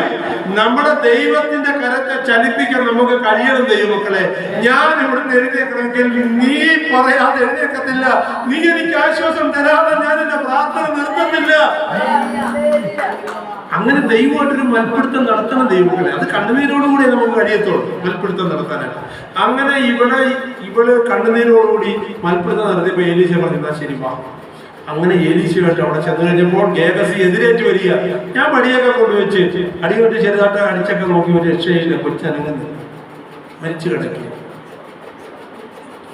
S1: നമ്മുടെ ദൈവത്തിന്റെ കരത്തെ ചലിപ്പിക്കാൻ നമുക്ക് കഴിയണം. ദൈവമക്കളെ, ഞാൻ ഇവിടുന്ന് എഴുന്നേക്കണമെങ്കിൽ നീ പറയാതെ എഴുന്നേക്കത്തില്ല. നീ എനിക്ക് ആശ്വാസം തരാതെ ഞാൻ എന്റെ പ്രാർത്ഥന നിർത്തത്തില്ല. അങ്ങനെ ദൈവമായിട്ടൊരു മൽപ്പിടുത്തം നടത്തണം ദൈവമക്കളെ. അത് കണ്ണുനീരോടുകൂടി നമുക്ക് കഴിയത്തുള്ളൂ മൽപ്പിടുത്തം നടത്താനായിട്ട്. അങ്ങനെ ഇവള് കണ്ണുനീരോടുകൂടി മൽപ്പിടുത്തം നടത്തിയപ്പോ എലീശ പറഞ്ഞാ ശരി വാ. അങ്ങനെ എലീശയുമായിട്ട് അവിടെ ചെന്ന് കഴിഞ്ഞപ്പോൾ ഗേഗസി എതിരേറ്റ് വരിക. ഞാൻ വടിയൊക്കെ കൊണ്ടുവച്ച് അടികൊട്ട് ചെറുതായിട്ട് അടിച്ചൊക്കെ നോക്കി, ഒരു രക്ഷയില്ല, കൊച്ചനങ്ങുന്നു, മരിച്ചു കിടക്കുക.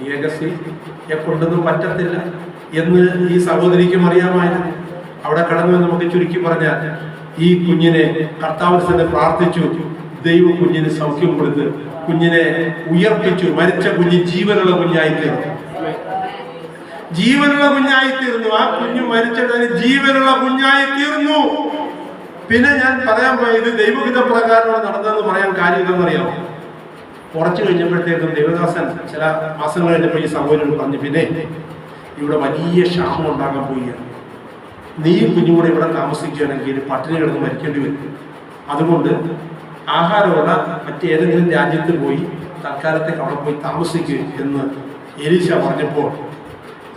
S1: ഗേഗസിയെ കൊണ്ടൊന്നും പറ്റത്തില്ല എന്ന് ഈ സഹോദരിക്കും അറിയാമായിരുന്നു. അവിടെ കടന്നു നമുക്ക് ചുരുക്കി പറഞ്ഞാൽ, ഈ കുഞ്ഞിനെ കർത്താവിന് തന്നെ പ്രാർത്ഥിച്ചു. ദൈവം കുഞ്ഞിന് സൗഖ്യം കൊടുത്ത് കുഞ്ഞിനെ ഉയർപ്പിച്ചു. മരിച്ച കുഞ്ഞ് ജീവനുള്ള കുഞ്ഞായിത്തീർന്നു. ജീവനുള്ള കുഞ്ഞായി തീർന്നു. ആ കുഞ്ഞു മരിച്ചിട്ട് ജീവനുള്ള കുഞ്ഞായി തീർന്നു. പിന്നെ ഞാൻ പറയാൻ പോയത് ദൈവഹിത പ്രകാരമാണ് നടന്നതെന്ന് പറയാൻ കാര്യം എന്താണെന്നറിയാമോ? കുറച്ച് കഴിഞ്ഞപ്പോഴത്തേക്കും ദേവദാസൻ ചില മാസങ്ങൾ കഴിഞ്ഞപ്പോൾ ഈ സഹോദരൻ പറഞ്ഞു, പിന്നെ ഇവിടെ വലിയ ക്ഷാമം ഉണ്ടാകാൻ പോവുകയാണ്. നീയും കുഞ്ഞും കൂടെ ഇവിടെ താമസിക്കുകയാണെങ്കിൽ പട്ടിണി കിടന്ന് മരിക്കേണ്ടി വരും. അതുകൊണ്ട് ആഹാരമുള്ള മറ്റേതെങ്കിലും രാജ്യത്ത് പോയി തൽക്കാലത്തേക്ക് അവിടെ പോയി താമസിക്കുക എന്ന് എലീശ പറഞ്ഞപ്പോൾ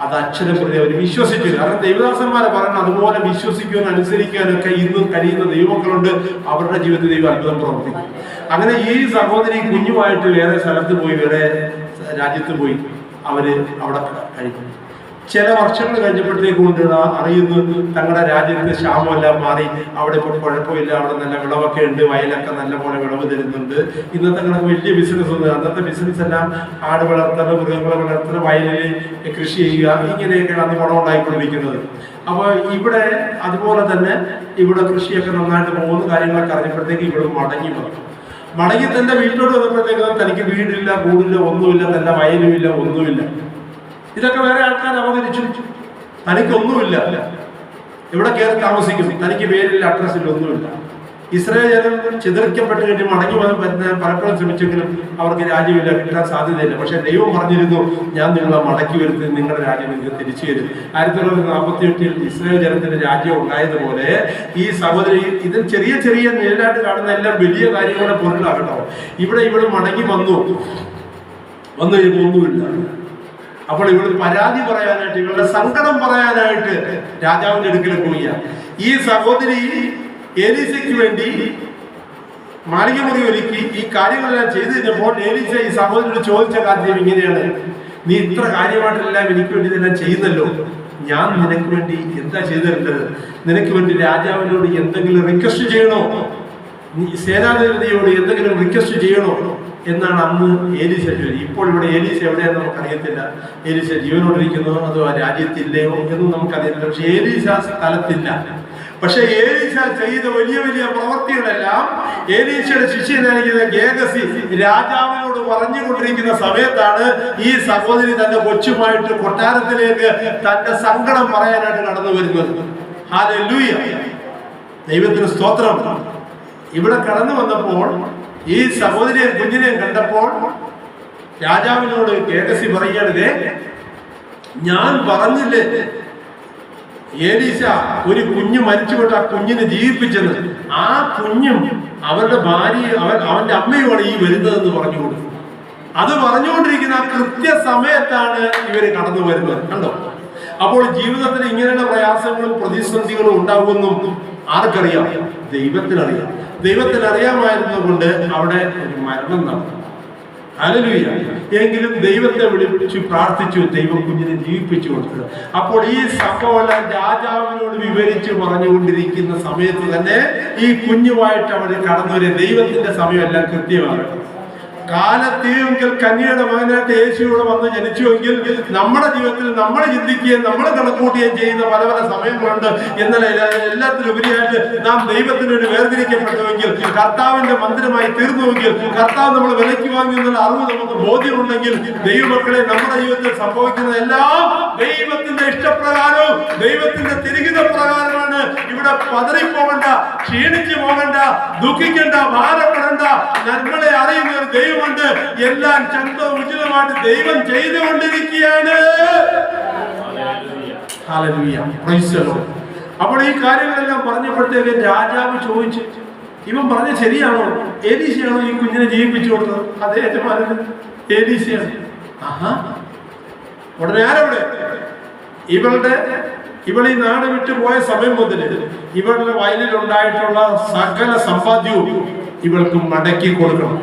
S1: അത് അക്ഷരം പ്രതി അവർ വിശ്വസിച്ചു. കാരണം ദൈവദാസന്മാരെ പറയുന്നത് അതുപോലെ വിശ്വസിക്കുവാനും അനുസരിക്കാനൊക്കെ ഇന്നും കഴിയുന്ന ദൈവമക്കളുണ്ട്. അവരുടെ ജീവിതത്തിൽ ദൈവം അത്ഭുതം പ്രവർത്തിക്കും. അങ്ങനെ ഈ സഹോദരി കുഞ്ഞുമായിട്ട് വേറെ സ്ഥലത്ത് പോയി, വേറെ രാജ്യത്ത് പോയി അവര് അവിടെ കഴിക്കും. ചില വർഷങ്ങൾ കഴിഞ്ഞപ്പോഴത്തേക്ക് കൊണ്ട് അറിയുന്നു തങ്ങളുടെ രാജ്യത്ത് ക്ഷാമമെല്ലാം മാറി, അവിടെ ഇപ്പോൾ കുഴപ്പമില്ല, അവിടെ നല്ല വിളവൊക്കെ ഉണ്ട്, വയലൊക്കെ നല്ല പോലെ വിളവ് തരുന്നുണ്ട്. ഇന്നത്തെ കണക്ക് വലിയ ബിസിനസ് ഒന്നും, അന്നത്തെ ബിസിനസ് എല്ലാം ആട് വളർത്തൽ, മൃഗങ്ങളെ വളർത്തൽ, വയലിൽ കൃഷി ചെയ്യുക, ഇങ്ങനെയൊക്കെയാണ് അന്ന് പണം ഉണ്ടായിക്കൊണ്ടിരിക്കുന്നത്. അപ്പോൾ ഇവിടെ അതുപോലെ തന്നെ ഇവിടെ കൃഷിയൊക്കെ നന്നായിട്ട് പോകുന്ന കാര്യങ്ങളൊക്കെ അറിഞ്ഞപ്പോഴത്തേക്ക് ഇവിടെ മടങ്ങി തന്റെ വീട്ടിലോട്ട് വന്നപ്പോഴത്തേക്ക് തനിക്ക് വീടില്ല, കൂടില്ല, ഒന്നുമില്ല, തന്റെ വയലുമില്ല, ഒന്നുമില്ല. ഇതൊക്കെ വേറെ ആൾക്കാർ അവതരിച്ചു. തനിക്കൊന്നുമില്ല, ഇവിടെ കയറി താമസിക്കും, തനിക്ക് പേരില്ല, അഡ്രസ്സില്ല, ഒന്നുമില്ല. ഇസ്രായേൽ ജനം ചിതറിക്കപ്പെട്ട് കഴിഞ്ഞ് മടങ്ങി വന്ന് പലപ്പോഴും ശ്രമിച്ചെങ്കിലും അവർക്ക് രാജ്യമില്ല, കിട്ടാൻ സാധ്യതയില്ല. പക്ഷെ ദൈവം പറഞ്ഞിരുന്നു, ഞാൻ നിങ്ങളെ മടക്കി വരുത്തി നിങ്ങളുടെ രാജ്യം നിങ്ങൾക്ക് തിരിച്ചു തരും. 1948 ഇസ്രായേൽ ജനത്തിന്റെ രാജ്യം ഉണ്ടായതുപോലെ ഈ സഹോദരി ഇത് ചെറിയ ചെറിയ നേരിടായിട്ട് കാണുന്ന എല്ലാം വലിയ കാര്യങ്ങളുടെ പൊരുളാകട്ടോ. ഇവിടെ മടങ്ങി വന്നു കഴിയുമ്പോൾ ഒന്നുമില്ല. അപ്പോൾ ഇവള് പരാതി പറയാനായിട്ട്, ഇവളുടെ സങ്കടം പറയാനായിട്ട് രാജാവിന്റെ അടുക്കൽ പോയി. ഈ സഹോദരി എലീശയ്ക്ക് വേണ്ടി മാളിക മുറി ഒരുക്കി ഈ കാര്യങ്ങളെല്ലാം ചെയ്തു കഴിഞ്ഞപ്പോൾ എലീശ ഈ സഹോദരിയോട് ചോദിച്ച കാര്യം ഇങ്ങനെയാണ്, നീ ഇത്ര കാര്യമായിട്ടെല്ലാം എനിക്ക് വേണ്ടി ഇതെല്ലാം ചെയ്യുന്നല്ലോ, ഞാൻ നിനക്ക് വേണ്ടി എന്താ ചെയ്തു തരേണ്ടത്? നിനക്ക് വേണ്ടി രാജാവിനോട് എന്തെങ്കിലും റിക്വസ്റ്റ് ചെയ്യണോ? സേനാധിപതിയോട് എന്തെങ്കിലും റിക്വസ്റ്റ് ചെയ്യണോ എന്നാണ് അന്ന് എലീശ ചോദിച്ചത്. ഇപ്പോൾ ഇവിടെ എലീശ എവിടെയാന്ന് നമുക്കറിയത്തില്ല. എലീശ ജീവനോടിരിക്കുന്നോ അതോ ആ രാജ്യത്തില്ലയോ എന്നും നമുക്കറിയത്തില്ല. പക്ഷെ എലീശ സ്ഥലത്തില്ല. പക്ഷെ എലീശ ചെയ്ത വലിയ വലിയ പ്രവർത്തികളെല്ലാം എലീശയുടെ ശിഷ്യനായിരിക്കുന്ന ഗേഹസി രാജാവിനോട് പറഞ്ഞുകൊണ്ടിരിക്കുന്ന സമയത്താണ് ഈ സഹോദരി തന്റെ കൊച്ചുമായിട്ട് കൊട്ടാരത്തിലേക്ക് തന്റെ സങ്കടം പറയാനായിട്ട് കടന്നു വരുന്നത്. ഹല്ലേലൂയ, ദൈവത്തിന് സ്തോത്രം. ഇവിടെ കടന്നു വന്നപ്പോൾ ഈ സഹോദരിയെ കുഞ്ഞിനെ കണ്ടപ്പോൾ രാജാവിനോട് ഗേഹസി പറയുകയാണിത്, ഞാൻ പറഞ്ഞില്ലേ എലീശ ഒരു കുഞ്ഞ് മരിച്ചുകൊണ്ട് ആ കുഞ്ഞിനെ ജീവിപ്പിച്ചത്, ആ കുഞ്ഞും അവരുടെ ഭാര്യ അവന്റെ അമ്മയുമാണ് ഈ വരുന്നതെന്ന് പറഞ്ഞു കൊടുത്തു. അത് പറഞ്ഞുകൊണ്ടിരിക്കുന്ന ആ കൃത്യസമയത്താണ് ഇവര് കടന്നു വരുന്നത്. കണ്ടോ? അപ്പോൾ ജീവിതത്തിൽ ഇങ്ങനെയുള്ള പ്രയാസങ്ങളും പ്രതിസന്ധികളും ഉണ്ടാകുമെന്നും ആർക്കറിയാം? ദൈവത്തിനറിയാം. ദൈവത്തിനറിയാമായിരുന്നത് കൊണ്ട് അവിടെ ഒരു മരണം നടന്നു. ഹല്ലേലൂയ. എങ്കിലും ദൈവത്തെ വിളിച്ചു പ്രാർത്ഥിച്ചു, ദൈവം കുഞ്ഞിനെ ജീവിപ്പിച്ചു കൊടുത്തത്. അപ്പോൾ ഈ സംഭവം രാജാവിനോട് വിവരിച്ച് പറഞ്ഞുകൊണ്ടിരിക്കുന്ന സമയത്ത് തന്നെ ഈ കുഞ്ഞുമായിട്ട് അവർ കടന്നു വരിക. ദൈവത്തിന്റെ സമയമെല്ലാം കൃത്യമാണ്. കാലത്തെങ്കിൽ കന്യയുടെ മകനായിട്ട് യേശുവിടെ വന്ന് ജനിച്ചുവെങ്കിൽ നമ്മുടെ ജീവിതത്തിൽ നമ്മൾ ചിന്തിക്കുകയും നമ്മൾ കണക്കൂട്ടുകയും ചെയ്യുന്ന പല പല സമയങ്ങളുണ്ട്. എന്നാൽ എല്ലാത്തിലുപരിയായിട്ട് നാം ദൈവത്തിന് ഒരു വേർതിരിക്കപ്പെട്ടുവെങ്കിൽ, കർത്താവിന്റെ മന്ദിരമായി തീർന്നുവെങ്കിൽ, കർത്താവ് നമ്മൾ വിലയ്ക്ക് വാങ്ങി എന്നുള്ള അറിവ് നമുക്ക് ബോധ്യമുണ്ടെങ്കിൽ, ദൈവമക്കളെ നമ്മുടെ ജീവിതത്തിൽ സംഭവിക്കുന്നതെല്ലാം ദൈവത്തിന്റെ ഇഷ്ടപ്രകാരവും ദൈവത്തിന്റെ തിരികിത പ്രകാരമാണ്. ഇവിടെ പതറിപ്പോകണ്ട, ക്ഷീണിച്ചു പോകണ്ട, ദുഃഖിക്കണ്ട, ഭാരപ്പെടേണ്ട. നമ്മളെ അറിയുന്ന ഒരു ദൈവമുണ്ട്. എല്ലാം ചന്തവും ഉചിതമായിട്ട് ദൈവം ചെയ്തുകൊണ്ടിരിക്കുകയാണ്. അപ്പോൾ ഈ കാര്യങ്ങളെല്ലാം പറഞ്ഞപ്പോഴത്തേക്ക് രാജാവ് ചോദിച്ചു, ഇവൻ പറഞ്ഞ ശരിയാണോ? എലീശയാണോ ഈ കുഞ്ഞിനെ ജീവിപ്പിച്ചു കൊടുത്തത്? അദ്ദേഹത്തെ പറഞ്ഞത് എലീശയാണ്. ആഹാ, ഉടനെ ആരവിടെ? ഇവൾ ഈ നാട് വിട്ടു പോയ സമയം മുതൽ ഇവളുടെ വയലിലുണ്ടായിട്ടുള്ള സകല സമ്പാദ്യവും ഇവൾക്ക് മടക്കി കൊടുക്കണം.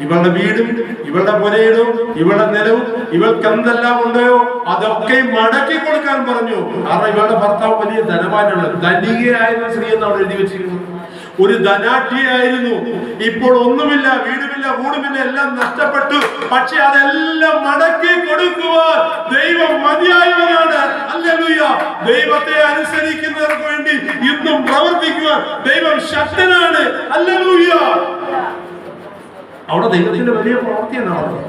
S1: ഇവളുടെ വീടും ഇവളുടെ പുരയിടും ഇവളുടെ നിലവും ഇവൾക്ക് എന്തെല്ലാം ഉണ്ടോ അതൊക്കെ മടക്കി കൊടുക്കാൻ പറഞ്ഞു. കാരണം ഇവളുടെ ഭർത്താവ് വലിയ ധനവാനുള്ള ധനികയായിരുന്ന സ്ത്രീ എന്ന് അവിടെ എഴുതി വെച്ചിരിക്കുന്നു. ഒരു ധനാഠ്യയായിരുന്നു. ഇപ്പോൾ ഒന്നുമില്ല, വീടുമില്ല, കൂടുമില്ല, എല്ലാം നഷ്ടപ്പെട്ടു. പക്ഷെ അതെല്ലാം മടക്കി കൊടുക്കുവാൻ ദൈവം മതിയായവനാണ്. ഹല്ലേലൂയ. ദൈവത്തെ അനുസരിക്കുന്നവർക്ക് വേണ്ടി ഇന്നും പ്രവർത്തിക്കുവാൻ ദൈവം ശക്തനാണ്. ഹല്ലേലൂയ. അവിടെ ദൈവത്തിന്റെ വലിയ പ്രവൃത്തിയാണ് നടന്നത്.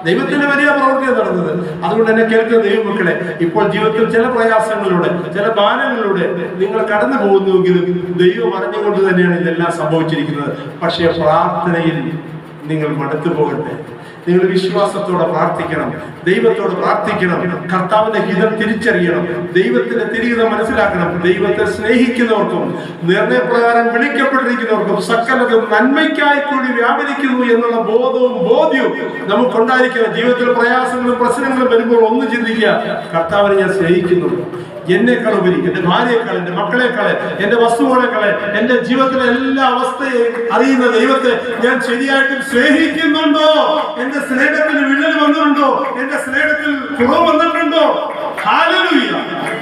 S1: ദൈവത്തിന്റെ വലിയ പ്രവൃത്തിയാണ് നടന്നത്. അതുകൊണ്ട് തന്നെ കേൾക്കുന്ന ദൈവമക്കളെ, ഇപ്പോൾ ജീവിതത്തിൽ ചില പ്രയാസങ്ങളിലൂടെ, ചില ഭാരങ്ങളിലൂടെ നിങ്ങൾ കടന്നു പോകുന്നുവെങ്കിലും ദൈവം അറിഞ്ഞുകൊണ്ട് തന്നെയാണ് ഇതെല്ലാം സംഭവിച്ചിരിക്കുന്നത്. പക്ഷേ പ്രാർത്ഥനയിൽ നിങ്ങൾ മടുത്തു പോകട്ടെ. നിങ്ങൾ വിശ്വാസത്തോടെ പ്രാർത്ഥിക്കണം, ദൈവത്തോട് പ്രാർത്ഥിക്കണം, കർത്താവിന്റെ ഹിതം തിരിച്ചറിയണം, ദൈവത്തിന്റെ തിരിഹിതം മനസ്സിലാക്കണം. ദൈവത്തെ സ്നേഹിക്കുന്നവർക്കും നിർണയപ്രകാരം വിളിക്കപ്പെട്ടിരിക്കുന്നവർക്കും സകലതും നന്മയ്ക്കായി കൂടി വ്യാപരിക്കുന്നു എന്നുള്ള ബോധ്യവും നമുക്കുണ്ടായിരിക്കണം. ജീവിതത്തിൽ പ്രയാസങ്ങളും പ്രശ്നങ്ങളും വരുമ്പോൾ ഒന്ന് ചിന്തിക്കുക, കർത്താവിനെ ഞാൻ സ്നേഹിക്കുന്നുണ്ട്. എന്നെക്കാൾ ഉപരി എന്റെ ഭാര്യയെക്കാൾ, എന്റെ മക്കളെക്കാളെ, എന്റെ വസ്തുക്കളെക്കാളെ, എന്റെ ജീവിതത്തിലെ എല്ലാ അവസ്ഥയെയും അറിയുന്ന ദൈവത്തെ ഞാൻ ശരിയായിട്ടും സ്നേഹിക്കുന്നുണ്ടോ? എന്റെ സ്നേഹത്തിൽ വിള്ളൽ വന്നിട്ടുണ്ടോ? എന്റെ സ്നേഹത്തിൽ കുറവ് വന്നിട്ടുണ്ടോ? ഹല്ലേലൂയ.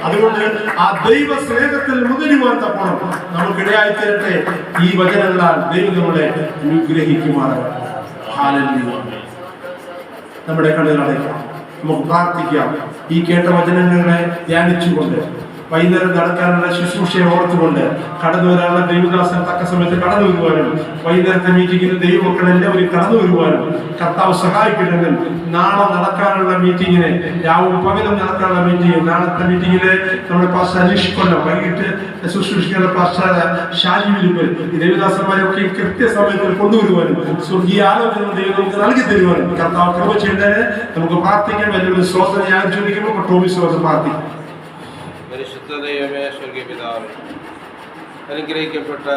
S1: അതുകൊണ്ട് ആ ദൈവ സ്നേഹത്തിൽ മുതിരുവാൻ തക്കണം നമുക്കിടയായി തീരട്ടെ. ഈ വചനങ്ങളാൽ ദൈവം നമ്മളെ അനുഗ്രഹിക്കുമാറാകട്ടെ. ഹല്ലേലൂയ. നമ്മുടെ കണ്ണുകൾ അടയ്ക്കാം, നമുക്ക് പ്രാർത്ഥിക്കാം. ഈ കേട്ട വചനങ്ങളെ ധ്യാനിച്ചുകൊണ്ട് വൈകുന്നേരം നടക്കാനുള്ള ശുശ്രൂഷയെ ഓർത്തുകൊണ്ട് കടന്നു വരാനുള്ള ദൈവദാസൻ തക്ക സമയത്ത് കടന്നു വരുവാനും വൈകുന്നേരത്തെ മീറ്റിംഗിൽ ദൈവമക്കൾ എല്ലാവരും കടന്നു വരുവാനും കർത്താവ് സഹായിക്കണമെങ്കിൽ നാളെ നടക്കാനുള്ള മീറ്റിങ്ങിന്, രാവും പകലും നടക്കാനുള്ള മീറ്റിംഗ്, നാളത്തെ മീറ്റിംഗില് നമ്മുടെ പാസ്റ്റർ അനീഷ് കൊല്ലം, വൈകിട്ട് ശുശ്രൂഷിക്കുന്ന പാസ്റ്റർ ഷാജി വിരുമ്പൽ, ഈ ദേവദാസന്മാരെയൊക്കെ കൃത്യസമയത്തിൽ കൊണ്ടുവരുവാനും സ്വർഗീയ ആലോചന ദൈവം നമുക്ക് നൽകി തരുവാനും കർത്താവ് കൃപ ചെയ്തതിന് നമുക്ക് പ്രാർത്ഥിക്കാം. വലിയൊരു ശ്രോതന ഞാൻ ചോദിക്കുമ്പോൾ ടോമി ശ്രോതം പ്രാർത്ഥിക്കും.
S2: പരിശുദ്ധ ദൈവമേ, സ്വർഗീയ പിതാവേ, അനുഗ്രഹിക്കപ്പെട്ട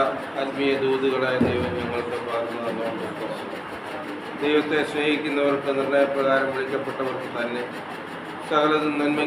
S2: ആത്മീയ ദൂതുകളായ ദൈവം ഞങ്ങൾക്ക് പകർന്നു തന്നുകൊണ്ട് ദൈവത്തെ സ്നേഹിക്കുന്നവർക്ക് നിർണയപ്രകാരം വിളിക്കപ്പെട്ടവർക്ക് തന്നെ സകലതും നന്മ